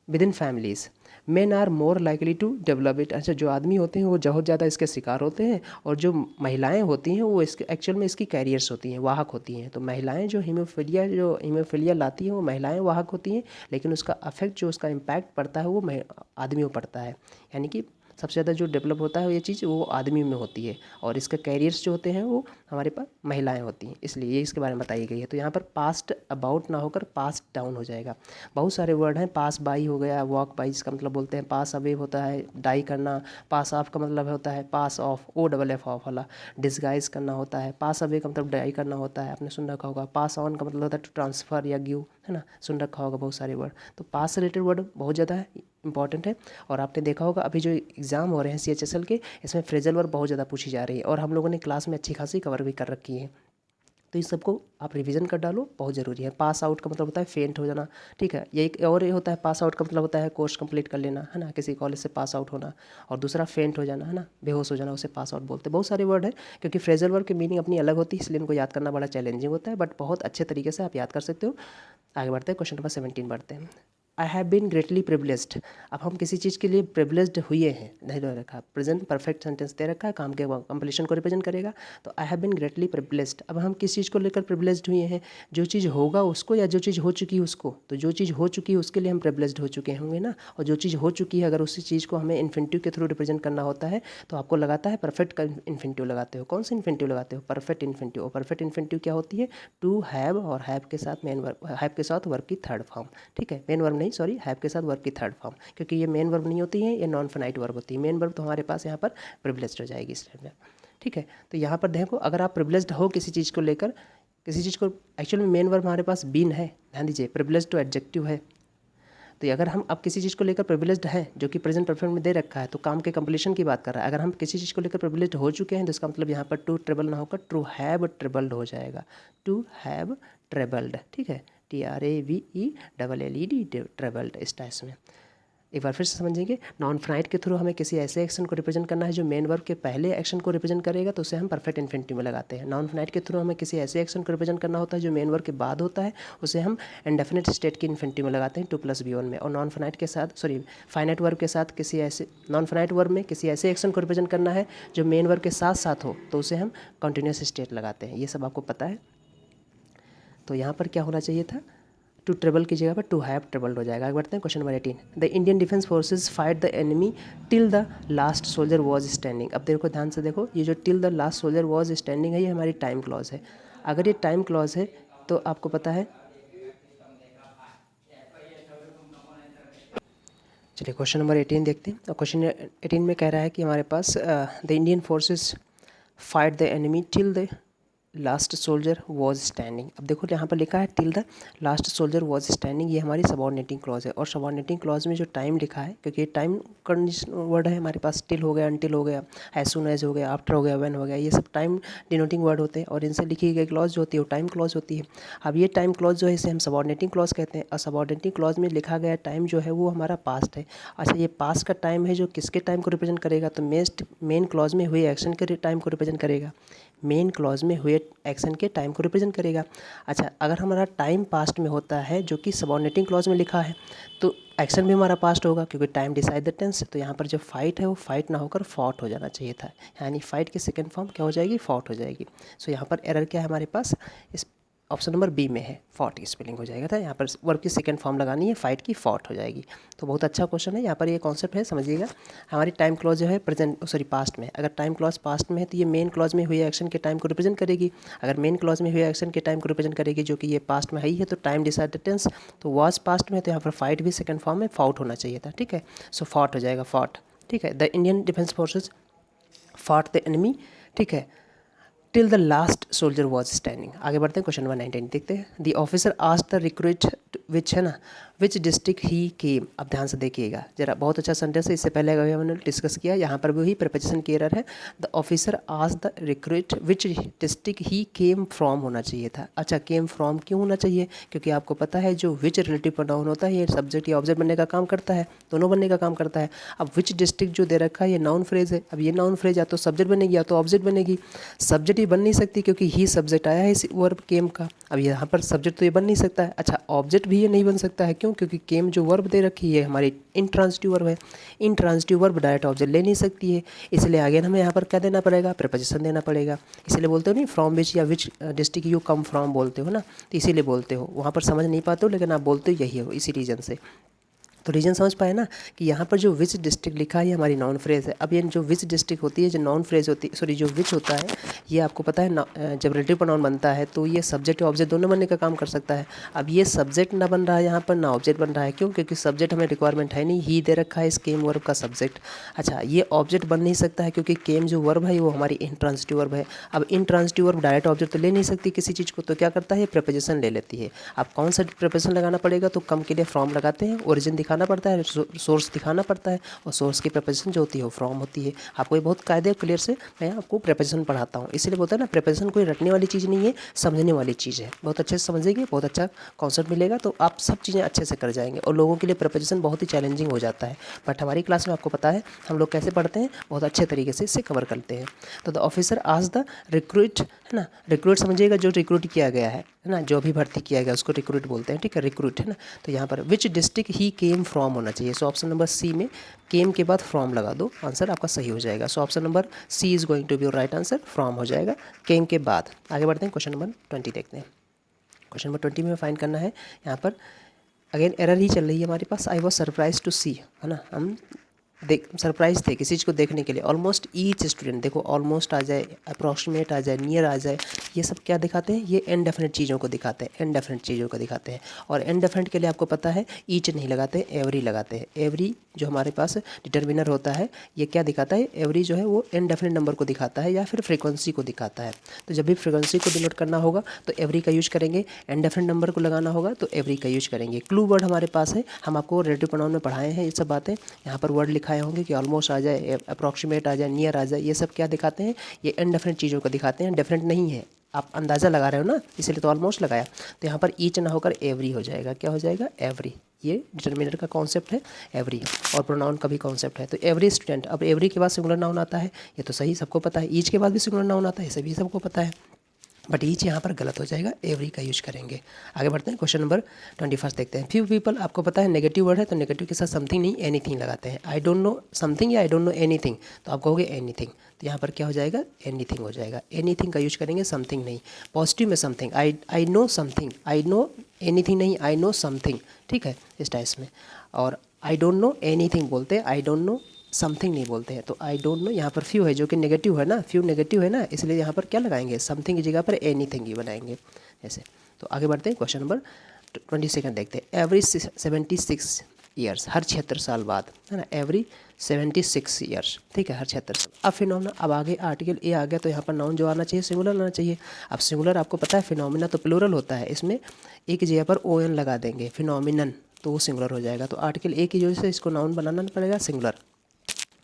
within families. Men are more likely to develop it. अच्छा, जो आदमी होते हैं वो बहुत ज़्यादा इसके शिकार होते हैं, और जो महिलाएं होती हैं वो इसके एक्चुअल में इसकी कैरियर्स होती हैं, वाहक होती हैं। तो महिलाएं जो हीमोफीलिया लाती हैं वो महिलाएं वाहक होती हैं, लेकिन उसका अफेक्ट जो उसका इम्पैक्ट पड़ता है वो आदमी में पड़ता है। यानी कि सबसे ज़्यादा जो डेवलप होता है ये चीज़ वो आदमी में होती है, और इसके कैरियर्स जो होते हैं वो हमारे पास महिलाएं होती हैं, इसलिए ये इसके बारे में बताई गई है। तो यहाँ पर पास्ट अबाउट ना होकर पास्ट डाउन हो जाएगा। बहुत सारे वर्ड हैं, पास बाई हो गया, वॉक बाई इसका मतलब बोलते हैं, पास अवे होता है डाई करना, पास ऑफ का मतलब होता है पास ऑफ, OFF ऑफ वाला, डिस्गाइज करना होता है, पास अवे का मतलब डाई करना होता है, आपने सुन रखा होगा। पास ऑन का मतलब होता है टू ट्रांसफ़र या गिव, है ना, सुन रखा होगा बहुत सारे वर्ड। तो पास से रिलेटेड वर्ड बहुत ज़्यादा इंपॉर्टेंट है। और आपने देखा होगा अभी जो एग्ज़ाम हो रहे हैं CHSL के, इसमें फ्रेजल वर्ब बहुत ज़्यादा पूछी जा रही है, और हम लोगों ने क्लास में अच्छी खासी कवर भी कर रखी है। तो इस सबको आप रिवीजन कर डालो, बहुत ज़रूरी है। पास आउट का मतलब होता है फेंट हो जाना, ठीक है। ये एक और ये होता है, पास आउट का मतलब होता है कोर्स कंप्लीट कर लेना, है ना, किसी कॉलेज से पास आउट होना। और दूसरा फेंट हो जाना, है ना, बेहोश हो जाना, उसे पास आउट बोलते हैं। बहुत सारे वर्ड है, क्योंकि फ्रेजल वर्ब की मीनिंग अपनी अलग होती है, इसलिए इनको याद करना बड़ा चैलेंजिंग होता है, बट बहुत अच्छे तरीके से आप याद कर सकते हो। आगे बढ़ते हैं, क्वेश्चन नंबर 17 बढ़ते हैं। I have been greatly privileged. अब हम किसी चीज़ के लिए प्रिविलेज्ड हुए हैं, नहीं दे रखा, प्रेजेंट परफेक्ट सेंटेंस दे रखा है, काम के कंप्लीशन को रिप्रेजेंट करेगा। तो I have been greatly privileged. अब हम किस चीज़ को लेकर प्रिविलेज्ड हुए हैं? जो चीज़ होगा उसको, या जो चीज़ हो चुकी है उसको? तो जो चीज़ हो चुकी है उसके लिए हम प्रिविलेज्ड हो चुके होंगे ना। और जो चीज़ हो चुकी है अगर उसी चीज़ को हमें इन्फिनिटिव के थ्रू रिप्रेजेंट करना होता है तो आपको लगाता है परफेक्ट का इन्फिनिटिव लगाते हो। कौन सा इन्फिनिटिव लगाते हो? Perfect infinitive. और परफेक्ट इन्फिनिटिव क्या होती है? टू हैव, और हैव के साथ मेन वर्ब, हैव के साथ वर्ब की थर्ड फॉर्म, ठीक है, मेन वर्ब नहीं, सॉरी, हैव के साथ वर्ब की थर्ड फॉर्म, क्योंकि ये मेन वर्ब नहीं होती है, ये नॉन फाइनाइट वर्ब होती है। मेन वर्ब तो हमारे पास यहाँ पर प्रिविलेज्ड हो जाएगी इस टाइम में, ठीक है। तो यहाँ पर देखो, अगर आप प्रिविलेज्ड हो किसी चीज़ को लेकर, किसी चीज़ को, एक्चुअल में मेन वर्ब हमारे पास बीन है, ध्यान दीजिए, प्रिविलेज्ड तो एडजेक्टिव है। तो अगर हम अब किसी चीज़ को लेकर प्रिविलेज्ड हैं, जो कि प्रेजेंट परफेक्ट में दे रखा है, तो काम के कंप्लीशन की बात कर रहा है। अगर हम किसी चीज़ को लेकर प्रिविलेज्ड हो चुके हैं तो इसका मतलब यहाँ पर टू ट्रेबल ना होकर टू हैव ट्रेबल्ड हो जाएगा। टू हैव ट्रेबल्ड, ठीक है, TRAVELLED, ट्रेबल्ड इस टाइप में। एक बार फिर से समझेंगे, नॉन फाइनाइट के थ्रू हमें किसी ऐसे एक्शन को रिप्रेजेंट करना है जो मेन वर्ब के पहले एक्शन को रिप्रेजेंट करेगा, तो उसे हम परफेक्ट इन्फिनिटिव में लगाते हैं। नॉन फाइनाइट के थ्रू हमें किसी ऐसे एक्शन को रिप्रेजेंट करना होता है जो मेन वर्ब के बाद होता है, उसे हम इंडेफिनिट स्टेट की इन्फिनिटिव में लगाते हैं 2+B1 में। और नॉन फाइनाइट के साथ, सॉरी, फाइनाइट वर्ब के साथ किसी ऐसे, नॉन फाइनाइट वर्ब में किसी ऐसे एक्शन को रिप्रेजेंट करना है जो मेन वर्ब के साथ साथ हो, तो उसे हम कंटिन्यूस स्टेट लगाते हैं। ये सब आपको पता है। तो यहाँ पर क्या होना चाहिए था? टू ट्रेबल की जगह पर टू हैव ट्रेबल्ड हो जाएगा। आगे बढ़ते हैं, question number 18। The Indian defence forces fight the enemy till the last soldier was standing. अब देखो, ध्यान से देखो, ये जो till the last soldier was standing है, ये हमारी टाइम क्लॉज है। अगर ये टाइम क्लॉज है तो आपको पता है, चलिए क्वेश्चन नंबर 18 देखते हैं। और क्वेश्चन 18 में कह रहा है कि हमारे पास the Indian forces fight the enemy till the last soldier was standing. अब देखो यहाँ पर लिखा है till the last soldier was standing, ये हमारी सबऑर्डिनेटिंग क्लॉज है। और सबऑर्डिनेटिंग क्लॉज में जो टाइम लिखा है, क्योंकि ये टाइम कंडीशन वर्ड है हमारे पास, टिल हो गया, अनटिल हो गया, एज सुन एज हो गया, आफ्टर हो गया, व्हेन हो गया, ये सब टाइम डिनोटिंग वर्ड होते हैं, और इनसे लिखी गई क्लॉज जो होती है वो टाइम क्लॉज होती है। अब ये टाइम क्लॉज जो है इसे हम सबऑर्डिनेटिंग क्लॉज कहते हैं, और सबऑर्डिनेटिंग क्लॉज में लिखा गया टाइम जो है वो हमारा पास्ट है। अच्छा, ये पास्ट का टाइम है जो किसके टाइम को रिप्रेजेंट करेगा? तो मेन क्लॉज में हुए एक्शन के टाइम को रिप्रेजेंट करेगा। मेन क्लॉज में हुए एक्शन के टाइम को रिप्रेजेंट करेगा। अच्छा, अगर हमारा टाइम पास्ट में होता है जो कि सबऑर्डिनेटिंग क्लॉज में लिखा है तो एक्शन भी हमारा पास्ट होगा, क्योंकि टाइम डिसाइड द टेंस। तो यहाँ पर जो फाइट है वो फाइट ना होकर फॉट हो जाना चाहिए था, यानी फाइट की सेकंड फॉर्म क्या हो जाएगी, फॉट हो जाएगी। सो यहाँ पर एरर क्या है हमारे पास, इस ऑप्शन नंबर बी में है, फॉट की स्पेलिंग हो जाएगा था। यहाँ पर वर्ब की सेकंड फॉर्म लगानी है, फाइट की फॉट हो जाएगी। तो बहुत अच्छा क्वेश्चन है, यहाँ पर ये कॉन्सेप्ट है, समझिएगा। हमारी टाइम क्लॉज जो है प्रेजेंट सॉरी पास्ट में, अगर टाइम क्लॉज पास्ट में है तो ये मेन क्लॉज में हुए एक्शन के टाइम को रिप्रेजेंट करेगी। अगर मेन क्लॉज में हुए एक्शन के टाइम को रिप्रेजेंट करेगी जो कि ये पास्ट में ही है, तो टाइम डिसाइड द टेंस, तो वाज पास्ट में, तो यहाँ पर फाइट भी सेकंड फॉर्म में फॉट होना चाहिए था, ठीक है। सो फॉट हो जाएगा, फॉट, ठीक है। The Indian defence forces fought the enemy, ठीक है, till the last soldier was standing. आगे बढ़ते हैं, क्वेश्चन नंबर 19 देखते हैं। The officer asked the recruit which है ना, विच डिस्ट्रिक्ट ही केम। अब ध्यान से देखिएगा जरा, बहुत अच्छा सेंटेंस है, इससे पहले अगर हमने डिस्कस किया, यहाँ पर भी प्रीपोजिशन की एरर है। The officer asked the recruit which district he came from होना चाहिए था। अच्छा, केम फ्रॉम क्यों होना चाहिए, क्योंकि आपको पता है जो विच रिलेटिव प्रोनाउन होता है ये सब्जेक्ट या ऑब्जेक्ट बनने का काम करता है, दोनों बनने का काम करता है। अब विच डिस्ट्रिक्ट जो दे रखा है ये नाउन फ्रेज है। अब ये नाउन फ्रेज या तो सब्जेक्ट बनेगी या तो ऑब्जेक्ट बनेगी। सब्जेक्ट ही बन नहीं सकती क्योंकि ही सब्जेक्ट आया है इस वर्ब केम का। अब यहाँ पर सब्जेक्ट तो ये बन नहीं सकता है। अच्छा, ऑब्जेक्ट भी ये नहीं बन सकता है, क्यों, क्योंकि केम जो वर्ब दे रखी है हमारी इंट्रांसिटिव वर्ब है। इंट्रांसिटिव वर्ब डायरेक्ट ऑब्जेक्ट ले नहीं सकती है, इसलिए आगे हमें यहाँ पर क्या देना पड़ेगा, प्रीपोजिशन देना पड़ेगा। इसलिए बोलते हो नहीं फ्रॉम विच या which district you come from बोलते हो ना, तो इसीलिए बोलते हो। वहाँ पर समझ नहीं पाते हो लेकिन आप बोलते हो यही हो, इसी रीजन से। तो रीजन समझ पाए ना कि यहाँ पर जो विच डिस्ट्रिक्ट लिखा है ये हमारी नॉन फ्रेज है। अब ये जो विच डिस्ट्रिक्ट होती है, जो नॉन फ्रेज होती है, सॉरी जो विच होता है, ये आपको पता है जब रिलेटिव प्रोनाउन बनता है तो ये सब्जेक्ट और ऑब्जेक्ट दोनों बनने का काम कर सकता है। अब ये सब्जेक्ट ना बन रहा है यहाँ पर, ना ऑब्जेक्ट बन रहा है, क्यों, क्योंकि सब्जेक्ट हमें रिक्वायरमेंट है नहीं, ही दे रखा है इस केम वर्ब का सब्जेक्ट। अच्छा, ये ऑब्जेक्ट बन नहीं सकता है क्योंकि केम जो वर्ब है वो हमारी इंट्रांसिटिव वर्ब है। अब इंट्रांसिटिव वर्ब डायरेक्ट ऑब्जेक्ट तो ले नहीं सकती किसी चीज़ को, तो क्या करता है, प्रीपोजिशन ले लेती है। अब कौन सा प्रीपोजिशन लगाना पड़ेगा, तो कम के लिए फ्रॉम लगाते हैं, ओरिजिन दिखाना पड़ता है, सोर्स दिखाना पड़ता है, और सोर्स की प्रीपोजिशन जो होती है वो फ्रॉम होती है। आपको ये बहुत कायदे क्लियर से मैं आपको प्रीपोजिशन पढ़ाता हूँ, इसलिए बोलता है ना प्रीपोजिशन कोई रटने वाली चीज़ नहीं है, समझने वाली चीज़ है। बहुत अच्छे से समझेंगे, बहुत अच्छा कॉन्सेप्ट मिलेगा, तो आप सब चीज़ें अच्छे से कर जाएंगे। और लोगों के लिए प्रीपोजिशन बहुत ही चैलेंजिंग हो जाता है, बट हमारी क्लास में आपको पता है हम लोग कैसे पढ़ते हैं, बहुत अच्छे तरीके से इसे कवर करते हैं। तो the officer asked the recruit, है ना, रिक्रूट समझिएगा जो रिक्रूट किया गया है ना, जो भी भर्ती किया गया उसको रिक्रूट बोलते हैं, ठीक है, रिक्रूट है ना। तो यहाँ पर which district he came from होना चाहिए। सो ऑप्शन नंबर सी में केम के बाद फ्रॉम लगा दो, आंसर आपका सही हो जाएगा। So option number C is going to be your right answer, from हो जाएगा केम के बाद। आगे बढ़ते हैं, क्वेश्चन नंबर 20 देखते हैं। क्वेश्चन नंबर 20 में फाइंड करना है, यहाँ पर अगेन एरर ही चल रही है हमारे पास। आई वॉज सरप्राइज टू सी, है ना, हम सरप्राइज थे किसी चीज़ को देखने के लिए। ऑलमोस्ट ईच स्टूडेंट, देखो ऑलमोस्ट आ जाए, अप्रॉक्सीमेट आ जाए, नियर आ जाए, ये सब क्या दिखाते हैं, ये इनडेफिनिट चीज़ों को दिखाते हैं, इनडेफिनिट चीज़ों को दिखाते हैं। और इनडेफिनिट के लिए आपको पता है ईच नहीं लगाते, एवरी लगाते हैं। एवरी जो हमारे पास डिटर्मिनर होता है ये क्या दिखाता है, एवरी जो है वो इनडेफिनिट नंबर को दिखाता है या फिर फ्रीक्वेंसी को दिखाता है। तो जब भी फ्रीक्वेंसी को डिनोट करना होगा तो एवरी का यूज करेंगे, इनडेफिनिट नंबर को लगाना होगा तो एवरी का यूज करेंगे। क्लू वर्ड हमारे पास है, हम आपको रिलेटिव प्रोनाउन में पढ़ाए हैं ये सब बातें। यहाँ पर वर्ड लिखाए होंगे कि ऑलमोस्ट आ जाए, अप्रॉक्सीमेट आ जाए, नियर आ जाए, ये सब क्या दिखाते हैं, ये इनडेफिनिट चीज़ों को दिखाते हैं, डेफिनेट नहीं है। आप अंदाज़ा लगा रहे हो ना, इसलिए तो ऑलमोस्ट लगाया। तो यहाँ पर ईच ना होकर एवरी हो जाएगा, क्या हो जाएगा, एवरी। ये डिटर्मिनर का कॉन्सेप्ट है एवरी, और प्रोनाउन का भी कॉन्सेप्ट है। तो एवरी स्टूडेंट, अब एवरी के बाद सिंगुलर नाउन आता है, ये तो सही सबको पता है। ईच के बाद भी सिंगुलर नाउन आता है, ये भी सबको पता है, बट ईच यहाँ पर गलत हो जाएगा, एवरी का यूज करेंगे। आगे बढ़ते हैं, क्वेश्चन नंबर 21 देखते हैं। फ्यू पीपल, आपको पता है नेगेटिव वर्ड है तो नेगेटिव के साथ समथिंग नहीं एनीथिंग लगाते हैं। आई डोंट नो समथिंग या आई डोंट नो एनीथिंग, तो आप कहोगे एनीथिंग, तो यहाँ पर क्या हो जाएगा, एनीथिंग हो जाएगा। एनीथिंग का यूज करेंगे, समथिंग नहीं। पॉजिटिव में something, I know something, I know anything नहीं, आई नो समथिंग, ठीक है, इस टाइप में। और आई डोंट नो एनीथिंग बोलते हैं, आई डोंट नो समथिंग नहीं बोलते हैं। तो आई डोंट नो यहाँ पर फ्यू है जो कि नेगेटिव है ना, फ्यू नेगेटिव है ना, इसलिए यहाँ पर क्या लगाएंगे, समथिंग की जगह पर एनीथिंग ही बनाएंगे ऐसे। तो आगे बढ़ते हैं, क्वेश्चन नंबर 22 देखते हैं। एवरी 76 ईयर्स, हर 76 साल बाद, है ना, एवरी 76 ईयर्स, ठीक है, हर 76 साल। अब फिनोमिना, अब आगे आर्टिकल ए आ गया, तो यहाँ पर नाउन जो आना चाहिए सिंगुलर आना चाहिए। अब सिंगुलर आपको पता है फिनोमिना तो प्लूरल होता है, इसमें एक जगह पर ओ एन लगा देंगे, फिनोमिनन, तो वो सिंगुलर हो जाएगा। तो आर्टिकल ए की वजह से इसको नाउन बनाना पड़ेगा सिंगुलर।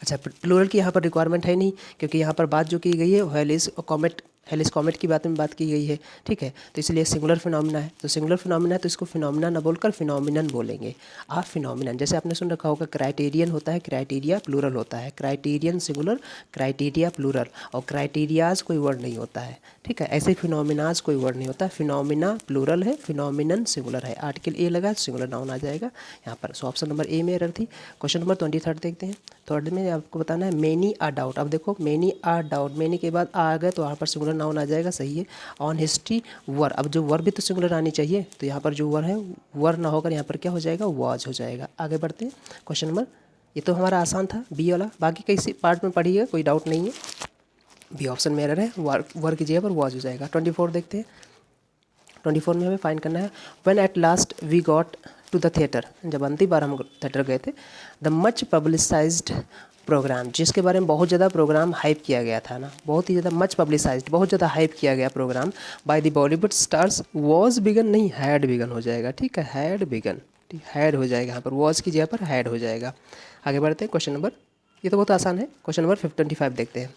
अच्छा, प्लूरल की यहाँ पर रिक्वायरमेंट है नहीं, क्योंकि यहाँ पर बात जो की गई है व्हेल इज कॉमेट हेलिस कॉमेट की बात की गई है, ठीक है। तो इसलिए सिंगुलर फिनोमिना है, तो सिंगुलर फिनोमिना है तो इसको फिनोमिना ना बोलकर फिनोमिनन बोलेंगे। आ फिनोमिनन, जैसे आपने सुन रखा होगा क्राइटेरियन होता है, क्राइटेरिया प्लूरल होता है, क्राइटेरियन सिंगुलर, क्राइटेरिया प्लूरल, और क्राइटेरियाज कोई वर्ड नहीं होता है, ठीक है। ऐसे फिनोमिनाज कोई वर्ड नहीं होता, फिनोमिना प्लूरल है, फिनोमिनन सिंगुलर है। आर्टिकल ए लगा सिंगुलर नाउन आ जाएगा यहाँ पर। सो ऑप्शन नंबर ए में एरर थी। क्वेश्चन नंबर 23 देखते हैं। थर्ड में आपको बताना है मेनी आर डाउट। अब देखो मेनी आर डाउट, मेनी के बाद आ गए तो यहाँ पर सिंगुलर नाउन आ जाएगा, सही है। ऑन हिस्ट्री वर, अब जो वर भी तो सिंगुलर आनी चाहिए, तो यहाँ पर जो वर है वर ना होकर यहाँ पर क्या हो जाएगा, वाज हो जाएगा। आगे बढ़ते हैं। क्वेश्चन नंबर, ये तो हमारा आसान था बी वाला, बाकी किसी पार्ट में पढ़िएगा, कोई डाउट नहीं है। बी ऑप्शन में एरर है, वर की जगह पर वाज हो जाएगा। 24 देखते हैं। 24 में हमें फाइंड करना है when at last we got to the theatre, जब अंतिम बार हम थिएटर गए थे। द मच पब्लिसाइज्ड प्रोग्राम, जिसके बारे में बहुत ज़्यादा प्रोग्राम हाइप किया गया था ना, बहुत ही ज़्यादा मच पब्लिसाइज्ड, बहुत ज़्यादा हाइप किया गया programme by the Bollywood stars was begun, नहीं हैड बिगन हो जाएगा, ठीक है, हैड बिगन, ठीक, हैड हो जाएगा यहाँ पर, वॉज की जगह पर हैड हो जाएगा। आगे बढ़ते हैं। क्वेश्चन नंबर, ये तो बहुत आसान है। क्वेश्चन नंबर 25 देखते हैं।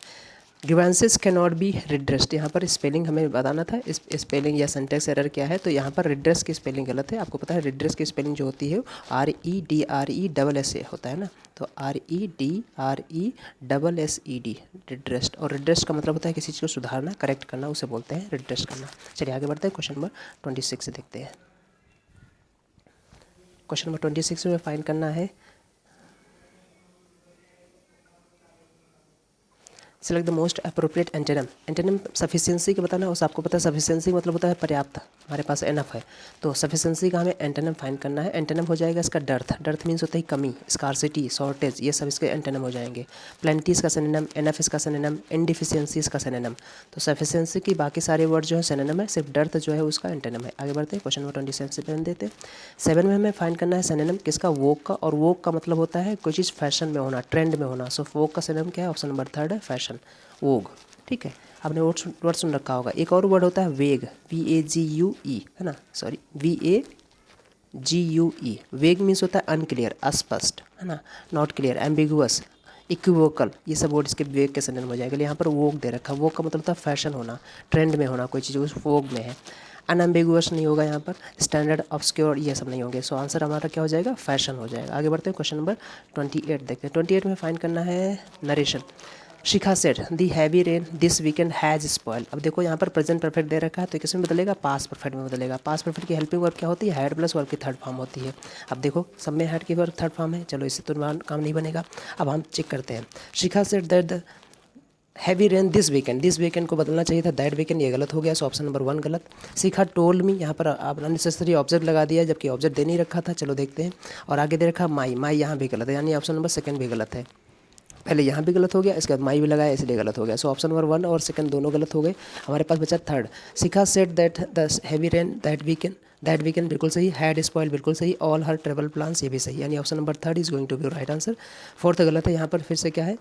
ग्रीवेंसेस कैन नॉट बी रिड्रेस्ड, यहाँ पर स्पेलिंग हमें बताना था, इस स्पेलिंग या सेंटेक्स एरर क्या है, तो यहाँ पर रिड्रेस की स्पेलिंग गलत है। आपको पता है रिड्रेस की स्पेलिंग जो होती है REDRESS होता है ना, तो REDRESSED रिड्रेस्ड, और रिड्रेस्ड का मतलब होता है किसी चीज़ को सुधारना, करेक्ट करना, उसे बोलते हैं रिड्रेस्ट करना। चलिए आगे बढ़ते हैं। क्वेश्चन नंबर 26 देखते हैं। क्वेश्चन नंबर 26 में फाइंड करना है select the most appropriate एंटेनम। एंटेनम sufficiency का बताना है, उस आपको पता है सफिशिएंसी मतलब होता है पर्याप्त, हमारे पास एनफ है, तो सफिशिएंसी का हमें एंटेनम फाइंड करना है। एंटेनम हो जाएगा इसका डर्थ, डर्थ मीन्स होता है कमी, स्कार्सिटी, शॉर्टेज, ये सब इसके एंटेनम हो जाएंगे। प्लेंटी इसका सिनोनिम, एनफ इसका सिनोनिम, इनडिफिशियंसी इसका सिनोनिम। तो सफिशिएंसी की बाकी सारे वर्ड जो है सिनोनिम है, सिर्फ डर्थ जो है उसका एंटेनम है। आगे बढ़ते हैं। क्वेश्चन नंबर 27 देते हैं। 7 में हमें फाइंड करना है सिनोनिम किसका, वोक का, और वोक का मतलब होता है कोई चीज़ फैशन में होना, ट्रेंड में होना। सो वोक का सिनोनिम क्या है, ऑप्शन नंबर 3 है, फैशन, वोग, ठीक है। आपने वर्ड सुन रखा होगा। एक और वर्ड होता है वेग, VAGUE, है ना, सॉरी VAGUE। वेग मीन्स होता है अनक्लियर, अस्पष्ट, है ना, नॉट क्लियर, एम्बिगुअस, इक्विवोकल, ये सब वर्ड इसके वेग के सिनोनिम हो जाएगा। यहाँ पर वोग दे रखा है, वोग का मतलब होता है फैशन होना, ट्रेंड में होना, कोई चीज़ उस वोग में है। अनएम्बिगुअस नहीं होगा यहाँ पर, स्टैंडर्ड, ऑब्सक्योर, ये सब नहीं होंगे। सो आंसर हमारा क्या हो जाएगा, फैशन हो जाएगा। आगे बढ़ते हैं। क्वेश्चन नंबर 28 देखते हैं। 28 में फाइंड करना है narration. Shikha said the heavy rain this weekend has spoil. अब देखो यहाँ पर प्रेजेंट परफेक्ट दे रखा है, तो किस में बदलेगा, पास परफेक्ट में बदलेगा। पास परफेक्ट की हेल्पिंग वर्ब क्या होती है, हैड प्लस वर्ब की थर्ड फॉर्म होती है। अब देखो सब में हैड की वर्ब थर्ड फॉर्म है, चलो इससे तो काम नहीं बनेगा। अब हम चेक करते हैं। Shikha said that the heavy rain this weekend को बदलना चाहिए था, दैट वीकेंड, ये गलत हो गया। सो ऑप्शन नंबर 1 गलत। शिखा टोल्ड मी, यहाँ पर आप अननेसेसरी ऑब्जेक्ट लगा दिया, जबकि ऑब्जेक्ट दे नहीं रखा था। चलो देखते हैं। और आगे दे रखा माई यहाँ भी गलत है, यानी ऑप्शन नंबर 2 भी गलत है। पहले यहाँ भी गलत हो गया, इसके बाद माई भी लगाया, इसलिए गलत हो गया। सो ऑप्शन नंबर 1 और 2 दोनों गलत हो गए। हमारे पास बचा 3rd। Shikha said that the heavy rain that weekend बिल्कुल सही, हैड स्पॉइल बिल्कुल सही, ऑल हर ट्रेवल प्लान्स ये भी सही, यानी option number 3 is going to be right answer. 4th गलत है। यहाँ पर फिर से क्या है,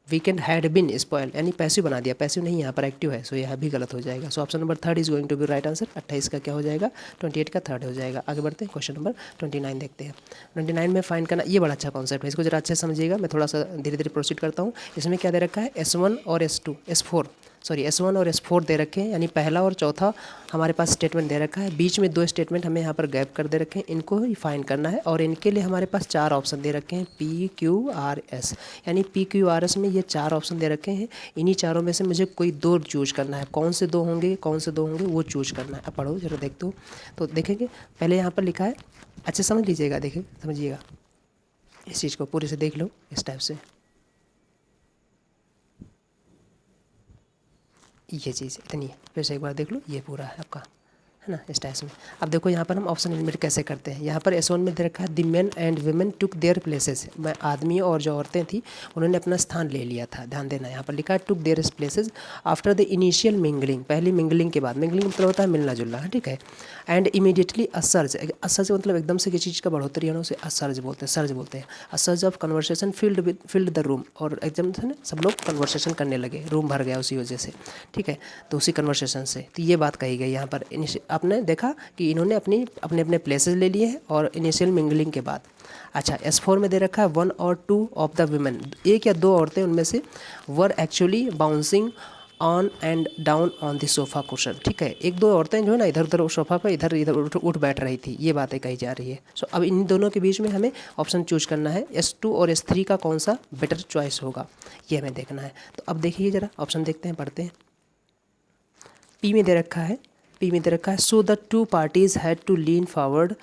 वीकेंड हैड बिन स्पॉइल, यानी पैसिव बना दिया, पैसिव नहीं यहाँ पर एक्टिव है, सो यह भी गलत हो जाएगा। So option number 3 is going to be right answer. 28 का क्या हो जाएगा, 28 का 3rd हो जाएगा। आगे बढ़ते हैं। क्वेश्चन नंबर 29 देखते हैं। 29 में फाइंड करना, ये बड़ा अच्छा कॉन्सेप्ट है, इसको जरा अच्छे से समझिएगा। मैं थोड़ा सा धीरे धीरे प्रोसीड करता हूँ। इसमें क्या दे रखा है, S1 और S4 और S4 दे रखे हैं, यानी पहला और चौथा हमारे पास स्टेटमेंट दे रखा है। बीच में 2 स्टेटमेंट हमें यहाँ पर गैप कर दे रखे हैं, इनको ही फाइंड करना है। और इनके लिए हमारे पास 4 ऑप्शन दे रखे हैं, PQRS, यानी PQRS में ये 4 ऑप्शन दे रखे हैं। इन्हीं चारों में से मुझे कोई 2 चूज करना है। कौन से 2 होंगे वो चूज करना है। अब पढ़ो जरा, देखते हो तो देखेंगे। पहले यहाँ पर लिखा है, अच्छे समझ लीजिएगा, देखिए समझिएगा, इस चीज़ को पूरे से देख लो इस टाइप से। ये चीज़ इतनी है, फिर से एक बार देख लो, ये पूरा है आपका, है ना, इस टाइप में। अब देखो यहाँ पर हम ऑप्शन एलिमिनेट कैसे करते हैं। यहाँ पर S1 में दे रखा है the main and women took there places, मैं आदमी और जो औरतें थी उन्होंने अपना स्थान ले लिया था। ध्यान देना, यहाँ पर लिखा है टुक there places after the initial mingling, पहली मिंगलिंग के बाद। मिंगलिंग मतलब होता है मिलना जुलना, ठीक है। एंड इमीडिएटली असर्ज, असर्ज मतलब एकदम से किसी चीज़ का बढ़ोतरी है ना, उसे असर्ज बोलते हैं, सर्ज बोलते हैं। A surge of conversation filled the room, और एकदम से ना सब लोग कन्वर्सेशन करने लगे, रूम भर गया उसी वजह से, ठीक है। तो उसी कन्वर्सेशन से तो ये बात कही गई यहाँ पर। आपने देखा कि इन्होंने अपने प्लेसेस ले लिए हैं और इनिशियल मिंगलिंग के बाद। अच्छा, S4 में दे रखा है 1 और 2 ऑफ द वुमेन, 1 या 2 औरतें उनमें से were actually bouncing on and down on the sofa cushion. ठीक है, एक दो औरतें जो है ना इधर उधर सोफ़ा पर इधर इधर उठ बैठ रही थी, ये बातें कही जा रही है। सो अब इन दोनों के बीच में हमें ऑप्शन चूज करना है, S2 और S3 का कौन सा बेटर चॉइस होगा, ये हमें देखना है। तो अब देखिए ज़रा ऑप्शन देखते हैं, पढ़ते हैं। पी में दे रखा है, so the two parties had to lean forward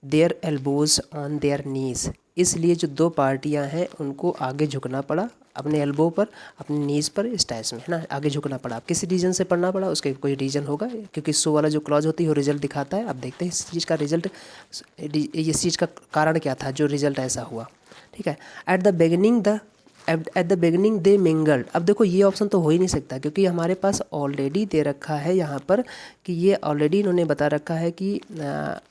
their elbows on their knees. इसलिए जो दो पार्टियां हैं उनको आगे झुकना पड़ा, अपने एल्बो पर, अपने नीज़ पर, इस टाइप में है ना, आगे झुकना पड़ा। किस रीजन से पढ़ना पड़ा, उसके कोई रीज़न होगा, क्योंकि सो वाला जो क्लॉज होती है वो रिजल्ट दिखाता है। अब देखते हैं इस चीज़ का रिजल्ट, इस चीज़ का कारण क्या था जो रिजल्ट ऐसा हुआ। ठीक है, at the beginning they mingled. अब देखो ये ऑप्शन तो हो ही नहीं सकता, क्योंकि हमारे पास ऑलरेडी दे रखा है यहाँ पर कि ये ऑलरेडी इन्होंने बता रखा है कि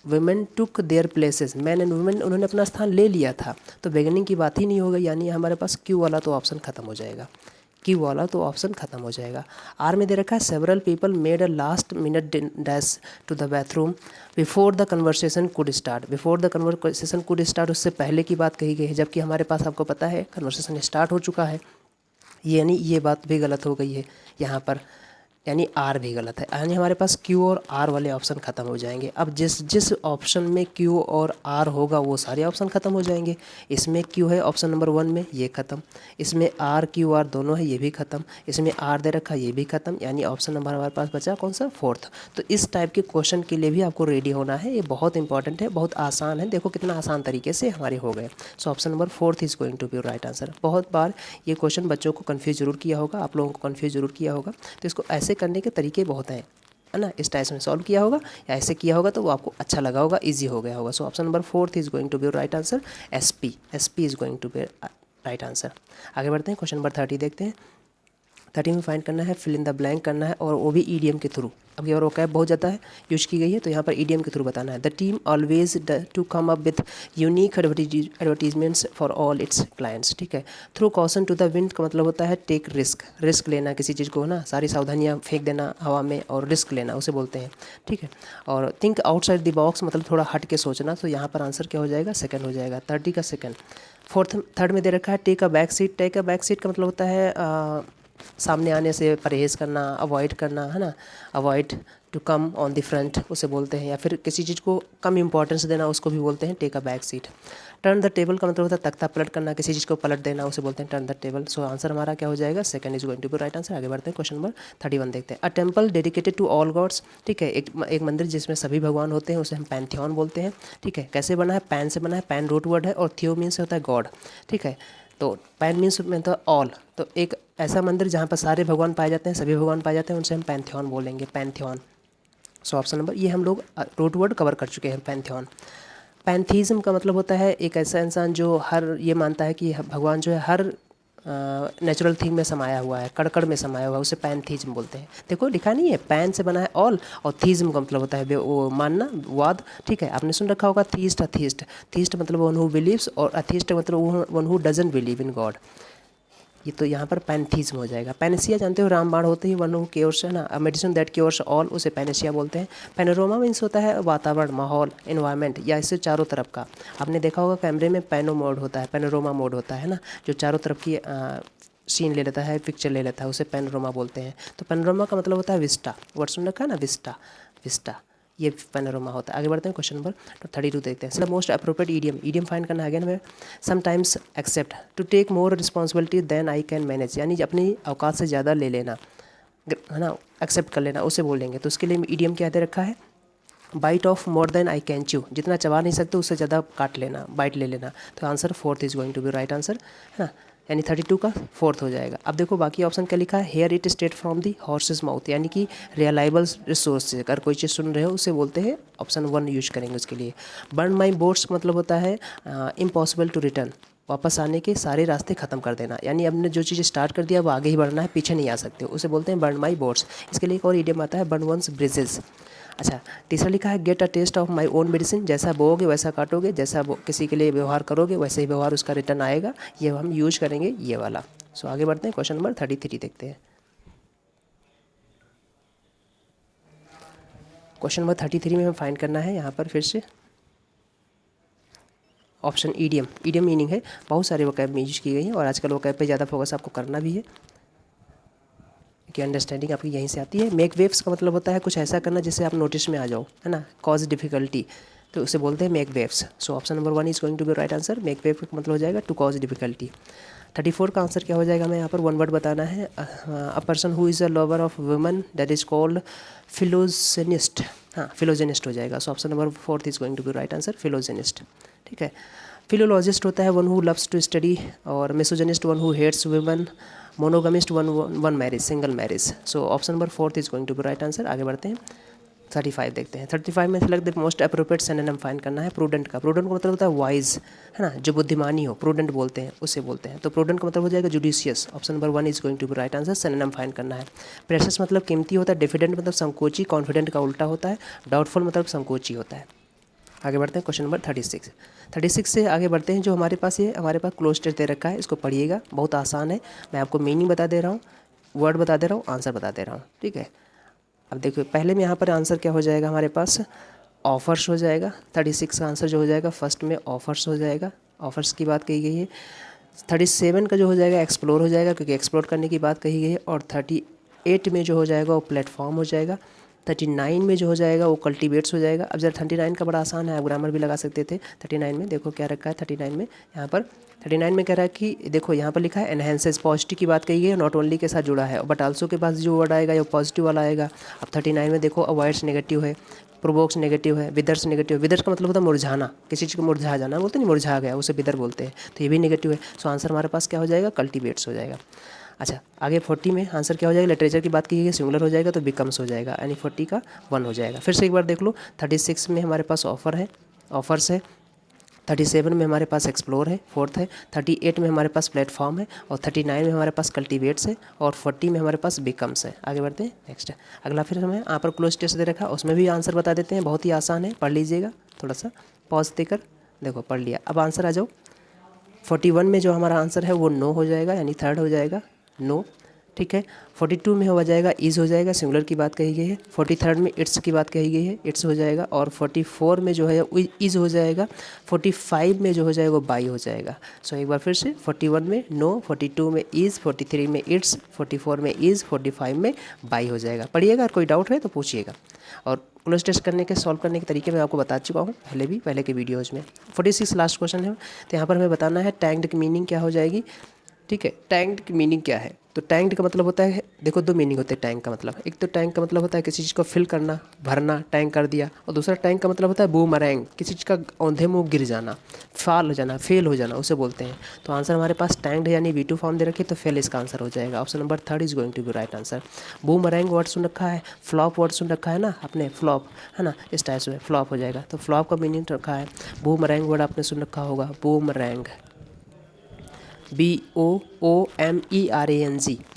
women took there places, man and women, उन्होंने अपना स्थान ले लिया था। तो बिगनिंग की बात ही नहीं होगी, यानी हमारे पास क्यू वाला तो ऑप्शन खत्म हो जाएगा, क्यू वाला तो ऑप्शन खत्म हो जाएगा। आर में दे रखा है several people made a last minute dash to the bathroom before the conversation could start. Before the conversation could start, उससे पहले की बात कही गई है, जबकि हमारे पास आपको पता है कन्वर्सेशन स्टार्ट हो चुका है, यानी ये बात भी गलत हो गई है यहाँ पर, यानी आर भी गलत है, यानी हमारे पास क्यू और आर वाले ऑप्शन खत्म हो जाएंगे। अब जिस जिस ऑप्शन में क्यू और आर होगा वो सारे ऑप्शन खत्म हो जाएंगे। इसमें क्यू है ऑप्शन नंबर 1 में, ये खत्म। इसमें आर क्यू आर दोनों है, ये भी खत्म। इसमें आर दे रखा, ये भी खत्म, यानी ऑप्शन नंबर हमारे पास बचा कौन सा, 4th। तो इस टाइप के क्वेश्चन के लिए भी आपको रेडी होना है, ये बहुत इंपॉर्टेंट है, बहुत आसान है। देखो कितना आसान तरीके से हमारे हो गए। So option number 4th is going to be right answer. बहुत बार ये क्वेश्चन बच्चों को कन्फ्यूज जरूर किया होगा, आप लोगों को कन्फ्यूज जरूर किया होगा। तो इसको ऐसे करने के तरीके बहुत हैं, है ना, इस टाइप में सॉल्व किया होगा या ऐसे किया होगा तो वो आपको अच्छा लगा होगा, इजी हो गया होगा। So option number 4th is going to be right answer, SP is going to be right answer. आगे बढ़ते हैं, क्वेश्चन नंबर 30 देखते हैं। 30 में फाइंड करना है, फिल इन द ब्लैंक करना है, और वो भी ईडीएम के थ्रू। अब ये और कैप बहुत ज़्यादा है यूज की गई है, तो यहाँ पर ईडीएम के थ्रू बताना है। The team always to come up with unique advertisements for all its clients. ठीक है, throw caution to the wind का मतलब होता है टेक रिस्क लेना, किसी चीज़ को ना सारी सावधानियाँ फेंक देना हवा में और रिस्क लेना उसे बोलते हैं। ठीक है, और थिंक आउटसाइड द बॉक्स मतलब थोड़ा हट के सोचना, तो यहाँ पर आंसर क्या हो जाएगा, सेकंड हो जाएगा, 30 का सेकंड। थर्ड में दे रखा है take a back seat. Take a back seat का मतलब होता है सामने आने से परहेज़ करना, अवॉइड करना, है ना, avoid to come on the front उसे बोलते हैं, या फिर किसी चीज़ को कम इंपॉर्टेंस देना उसको भी बोलते हैं take a back seat. Turn the table का मतलब होता है तख्ता पलट करना, किसी चीज़ को पलट देना उसे बोलते हैं turn the table. So answer हमारा क्या हो जाएगा, second is going to be right answer. आगे बढ़ते हैं, क्वेश्चन नंबर 31 देखते हैं। A temple dedicated to all gods. ठीक है, एक मंदिर जिसमें सभी भगवान होते हैं उसे हम पैंथियन बोलते हैं। ठीक है, कैसे बना है, पैन से बना है, पैन रूट वर्ड है, और थियो मीन से होता है गॉड। ठीक है, तो पैन मीन्स में तो ऑल, तो एक ऐसा मंदिर जहाँ पर सारे भगवान पाए जाते हैं, सभी भगवान पाए जाते हैं, उनसे हम पैंथियन बोलेंगे, पैंथियन। सो ऑप्शन नंबर, ये हम लोग रूट वर्ड कवर कर चुके हैं, पैंथियन। पैंथीज़म का मतलब होता है एक ऐसा इंसान जो ये मानता है कि भगवान जो है हर नेचुरल थिंग में समाया हुआ है, कड़कड़ में समाया हुआ है, उसे पैंथीज्म बोलते हैं। देखो लिखा नहीं है, पैन से बना है ऑल, और थीज्म का मतलब होता है वो मानना, वाद। ठीक है, आपने सुन रखा होगा थीस्ट अथीस्ट। थीस्ट मतलब वन हु बिलीव्स, और अथीस्ट मतलब one who doesn't believe in God. ये तो यहाँ पर पैंथीज्म हो जाएगा। पैनेसिया जानते हो, रामबाण होते ही वन हु क्योर्स, है ना, मेडिसिन दैट क्योर्स ऑल, उसे पैनेसिया बोलते हैं। पैनोरामा मीन्स होता है वातावरण, माहौल, एनवायरनमेंट, या इससे चारों तरफ का। आपने देखा होगा कैमरे में पैनो मोड होता है, पैनोरामा मोड होता है ना, जो चारों तरफ की सीन ले लेता है, पिक्चर ले लेता है, उसे पैनोरामा बोलते हैं। तो पैनोरामा का मतलब होता है विस्टा, वर्ड सुन रखा है ना, विस्टा, ये पैनोरामा होता है। आगे बढ़ते हैं, क्वेश्चन नंबर 32 देखते हैं। The most appropriate idiom find करना है अगेन हमें। Sometimes accept, to take more responsibility than I can manage, यानी अपनी औकात से ज़्यादा ले लेना, है ना, एक्सेप्ट कर लेना, उसे बोलेंगे। तो उसके लिए ईडियम क्या दे रखा है, bite off more than I can chew, जितना चबा नहीं सकते उससे ज़्यादा काट लेना, बाइट ले लेना। तो answer 4th is going to be right answer, है ना, यानी 32 का 4th हो जाएगा। अब देखो बाकी ऑप्शन क्या लिखा है, here it state from the horse's mouth, यानी कि रियलाइबल रिसोर्स से अगर कोई चीज़ सुन रहे हो उसे बोलते हैं, ऑप्शन 1 यूज करेंगे उसके लिए। बर्न माई बोट्स मतलब होता है इम्पॉसिबल टू रिटर्न, वापस आने के सारे रास्ते ख़त्म कर देना, यानी हमने जो चीज़ स्टार्ट कर दिया वो आगे ही बढ़ना है, पीछे नहीं आ सकते, उसे बोलते हैं बर्न माई बोट्स। इसके लिए एक और इडियम आता है, बर्न वंस ब्रिजेस। अच्छा, तीसरा लिखा है get a taste of my own medicine, जैसा बोओगे वैसा काटोगे, जैसा किसी के लिए व्यवहार करोगे वैसे ही व्यवहार उसका रिटर्न आएगा, ये हम यूज करेंगे ये वाला। सो आगे बढ़ते हैं, क्वेश्चन नंबर 33 देखते हैं। क्वेश्चन नंबर 33 में हमें फाइंड करना है यहाँ पर फिर से ऑप्शन ईडियम मीनिंग है, बहुत सारे वोकैब में यूज की गई हैं, और आजकल वोकैब पे ज़्यादा फोकस आपको करना भी है, आपकी अंडरस्टैंडिंग आपकी यहीं से आती है। मेक वेव्स का मतलब होता है कुछ ऐसा करना जिससे आप नोटिस में आ जाओ, है ना, कॉज डिफिकल्टी, तो उसे बोलते हैं make waves. So option number 1 is going to be right answer. Make wave का मतलब हो जाएगा टू कॉज डिफिकल्टी। 34 का आंसर क्या हो जाएगा, हमें यहाँ पर वन वर्ड बताना है। A person who is a lover of women that is called philogynist. हाँ, फिलोजेनिस्ट हो जाएगा। So option number 4 is going to be right answer, philogynist. ठीक है। फिलोलॉजिस्ट होता है one who loves to study, और misogynist one who hates women, monogamist one marriage, single marriage. So option number 4 is going to be right answer. आगे बढ़ते हैं, 35 देखते हैं। 35 में select the most appropriate synonym find करना है। प्रूडेंट का मतलब होता है वाइज, है ना, जो बुद्धिमानी हो, प्रूडेंट बोलते हैं, उसे बोलते हैं। तो प्रूडेंट का मतलब हो जाएगा judicious. Option number 1 is going to be right answer. Synonym find करना है। प्रेशियस मतलब कीमती होता है। डिफिडेंट मतलब संकोची, कॉन्फिडेंट का उल्टा होता है। डाउटफुल मतलब संकोची होता है। आगे बढ़ते हैं क्वेश्चन नंबर 36 से आगे बढ़ते हैं। जो हमारे पास क्लोज टेस्ट दे रखा है, इसको पढ़िएगा, बहुत आसान है। मैं आपको मीनिंग बता दे रहा हूँ, वर्ड बता दे रहा हूँ, आंसर बता दे रहा हूँ। ठीक है। अब देखिए पहले में यहाँ पर आंसर क्या हो जाएगा हमारे पास, ऑफर्स हो जाएगा। 36 का आंसर जो हो जाएगा फर्स्ट में ऑफर्स हो जाएगा, ऑफर्स की बात कही गई है। 37 का जो हो जाएगा एक्सप्लोर हो जाएगा, क्योंकि एक्सप्लोर करने की बात कही गई है। और 38 में जो हो जाएगा वो प्लेटफॉर्म हो जाएगा। 39 में जो हो जाएगा वो कल्टीवेट्स हो जाएगा। अब जरा 39 का बड़ा आसान है, आप ग्रामर भी लगा सकते थे। 39 में देखो क्या रखा है, 39 में यहाँ पर 39 में कह रहा है कि देखो यहाँ पर लिखा है एनहेंसेस, पॉजिटिव की बात कही गई है, नॉट ओनली के साथ जुड़ा है, बट आल्सो के पास जो वर्ड आएगा ये पॉजिटिव वाला आएगा। अब 39 में देखो अवॉइड्स नेगेटिव है, प्रोवोक्स नेगेटिव है, विदर्स नेगेटिव। विदर्स का मतलब होता है मुरझाना, किसी चीज़ को मुरझा जाना बोलते नहीं, मुरझा गया उसे विदर बोलते हैं, तो ये भी नेगेटिव है। सो आंसर हमारे पास क्या हो जाएगा, कल्टीवेट्स हो जाएगा। अच्छा आगे 40 में आंसर क्या हो जाएगा, लिटरेचर की बात की गई, सिंगुलर हो जाएगा तो बिकम्स हो जाएगा, यानी 40 का 1 हो जाएगा। फिर से एक बार देख लो, 36 में हमारे पास ऑफर्स है। 37 में हमारे पास एक्सप्लोर है, 4th है। 38 में हमारे पास प्लेटफॉर्म है, और 39 में हमारे पास कल्टीवेट्स है, और 40 में हमारे पास बिकम्स है। आगे बढ़ते हैं नेक्स्ट। अगला फिर हमें यहाँ पर क्लोज टेस्ट दे रखा है, उसमें भी आंसर बता देते हैं, बहुत ही आसान है, पढ़ लीजिएगा, थोड़ा सा पॉज देकर देखो, पढ़ लिया। अब आंसर आ जाओ। 41 में जो हमारा आंसर है वो नो हो जाएगा, यानी 3rd हो जाएगा, नो। ठीक है। 42 में हो जाएगा इज़ हो जाएगा, सिंगुलर की बात कही गई है। 43rd में इट्स की बात कही गई है, इट्स हो जाएगा। और 44 में जो है इज़ हो जाएगा। 45 में जो हो जाएगा वो बाई हो जाएगा। सो एक बार फिर से, 41 में नो, 42 में इज़, 43 में इट्स, 44 में इज़, 45 में बाई हो जाएगा। पढ़िएगा, अगर कोई डाउट है तो पूछिएगा। और क्लोज टेस्ट करने के सॉल्व करने के तरीके मैं आपको बता चुका हूँ पहले के वीडियोज़ में। 46 लास्ट क्वेश्चन है, तो यहाँ पर हमें बताना है टैंक्ड की मीनिंग क्या हो जाएगी। ठीक है, टैंक्ड की मीनिंग क्या है, तो टैंक्ड का मतलब होता है, देखो 2 मीनिंग होते हैं टैंक का मतलब। एक तो टैंक का मतलब होता है किसी चीज़ को फिल करना, भरना, टैंक कर दिया। और दूसरा टैंक का मतलब होता है बूमरैंग, किसी चीज़ का औंधे मुँह गिर जाना, फाल हो जाना, फेल हो जाना, उसे बोलते हैं। तो आंसर हमारे पास टैंक्ड यानी V2 फॉर्म दे रखी है, तो फेल इसका आंसर हो जाएगा। Option number 3 is going to be right answer. Boomerang word सुन रखा है, फ्लॉप वर्ड सुन रखा है ना आपने, फ्लॉप है ना, इस टाइप से फ्लॉप हो जाएगा। तो फ्लॉप का मीनिंग रखा है, बूमरैंग वर्ड आपने सुन रखा होगा, बूमरैंग, BOOMERANG,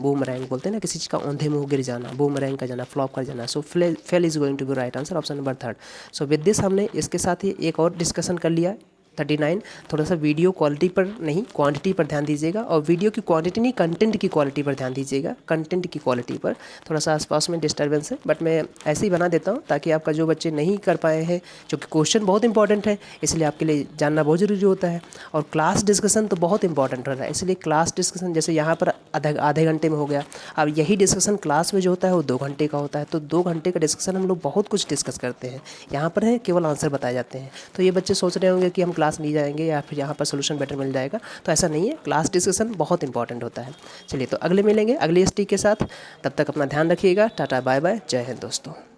बूमरैंग बोलते हैं ना, किसी चीज़ का औंधे मुँह गिर जाना, बूमरैंग का जाना, फ्लॉप कर जाना। So fail is going to be right answer, option number 3। So with this हमने इसके साथ ही एक और डिस्कशन कर लिया। 39 थोड़ा सा वीडियो क्वालिटी पर नहीं क्वांटिटी पर ध्यान दीजिएगा, और वीडियो की क्वांटिटी नहीं कंटेंट की क्वालिटी पर ध्यान दीजिएगा। कंटेंट की क्वालिटी पर थोड़ा सा आसपास में डिस्टर्बेंस है, बट मैं ऐसे ही बना देता हूँ ताकि आपका जो बच्चे नहीं कर पाए हैं, जो कि क्वेश्चन बहुत इंपॉर्टेंट है, इसलिए आपके लिए जानना बहुत ज़रूरी होता है। और क्लास डिस्कशन तो बहुत इंपॉर्टेंट होता है, इसलिए क्लास डिस्कशन जैसे यहाँ पर आधे घंटे में हो गया, अब यही डिस्कशन क्लास में जो होता है वो 2 घंटे का होता है। तो 2 घंटे का डिस्कशन हम लोग बहुत कुछ डिस्कस करते हैं, यहाँ पर है केवल आंसर बताए जाते हैं। तो ये बच्चे सोच रहे होंगे कि हम क्लास नहीं जाएंगे या फिर यहाँ पर सोल्यूशन बेटर मिल जाएगा, तो ऐसा नहीं है, क्लास डिस्कशन बहुत इंपॉर्टेंट होता है। चलिए तो अगले मिलेंगे अगली ST के साथ, तब तक अपना ध्यान रखिएगा। टाटा बाय बाय, जय हिंद दोस्तों।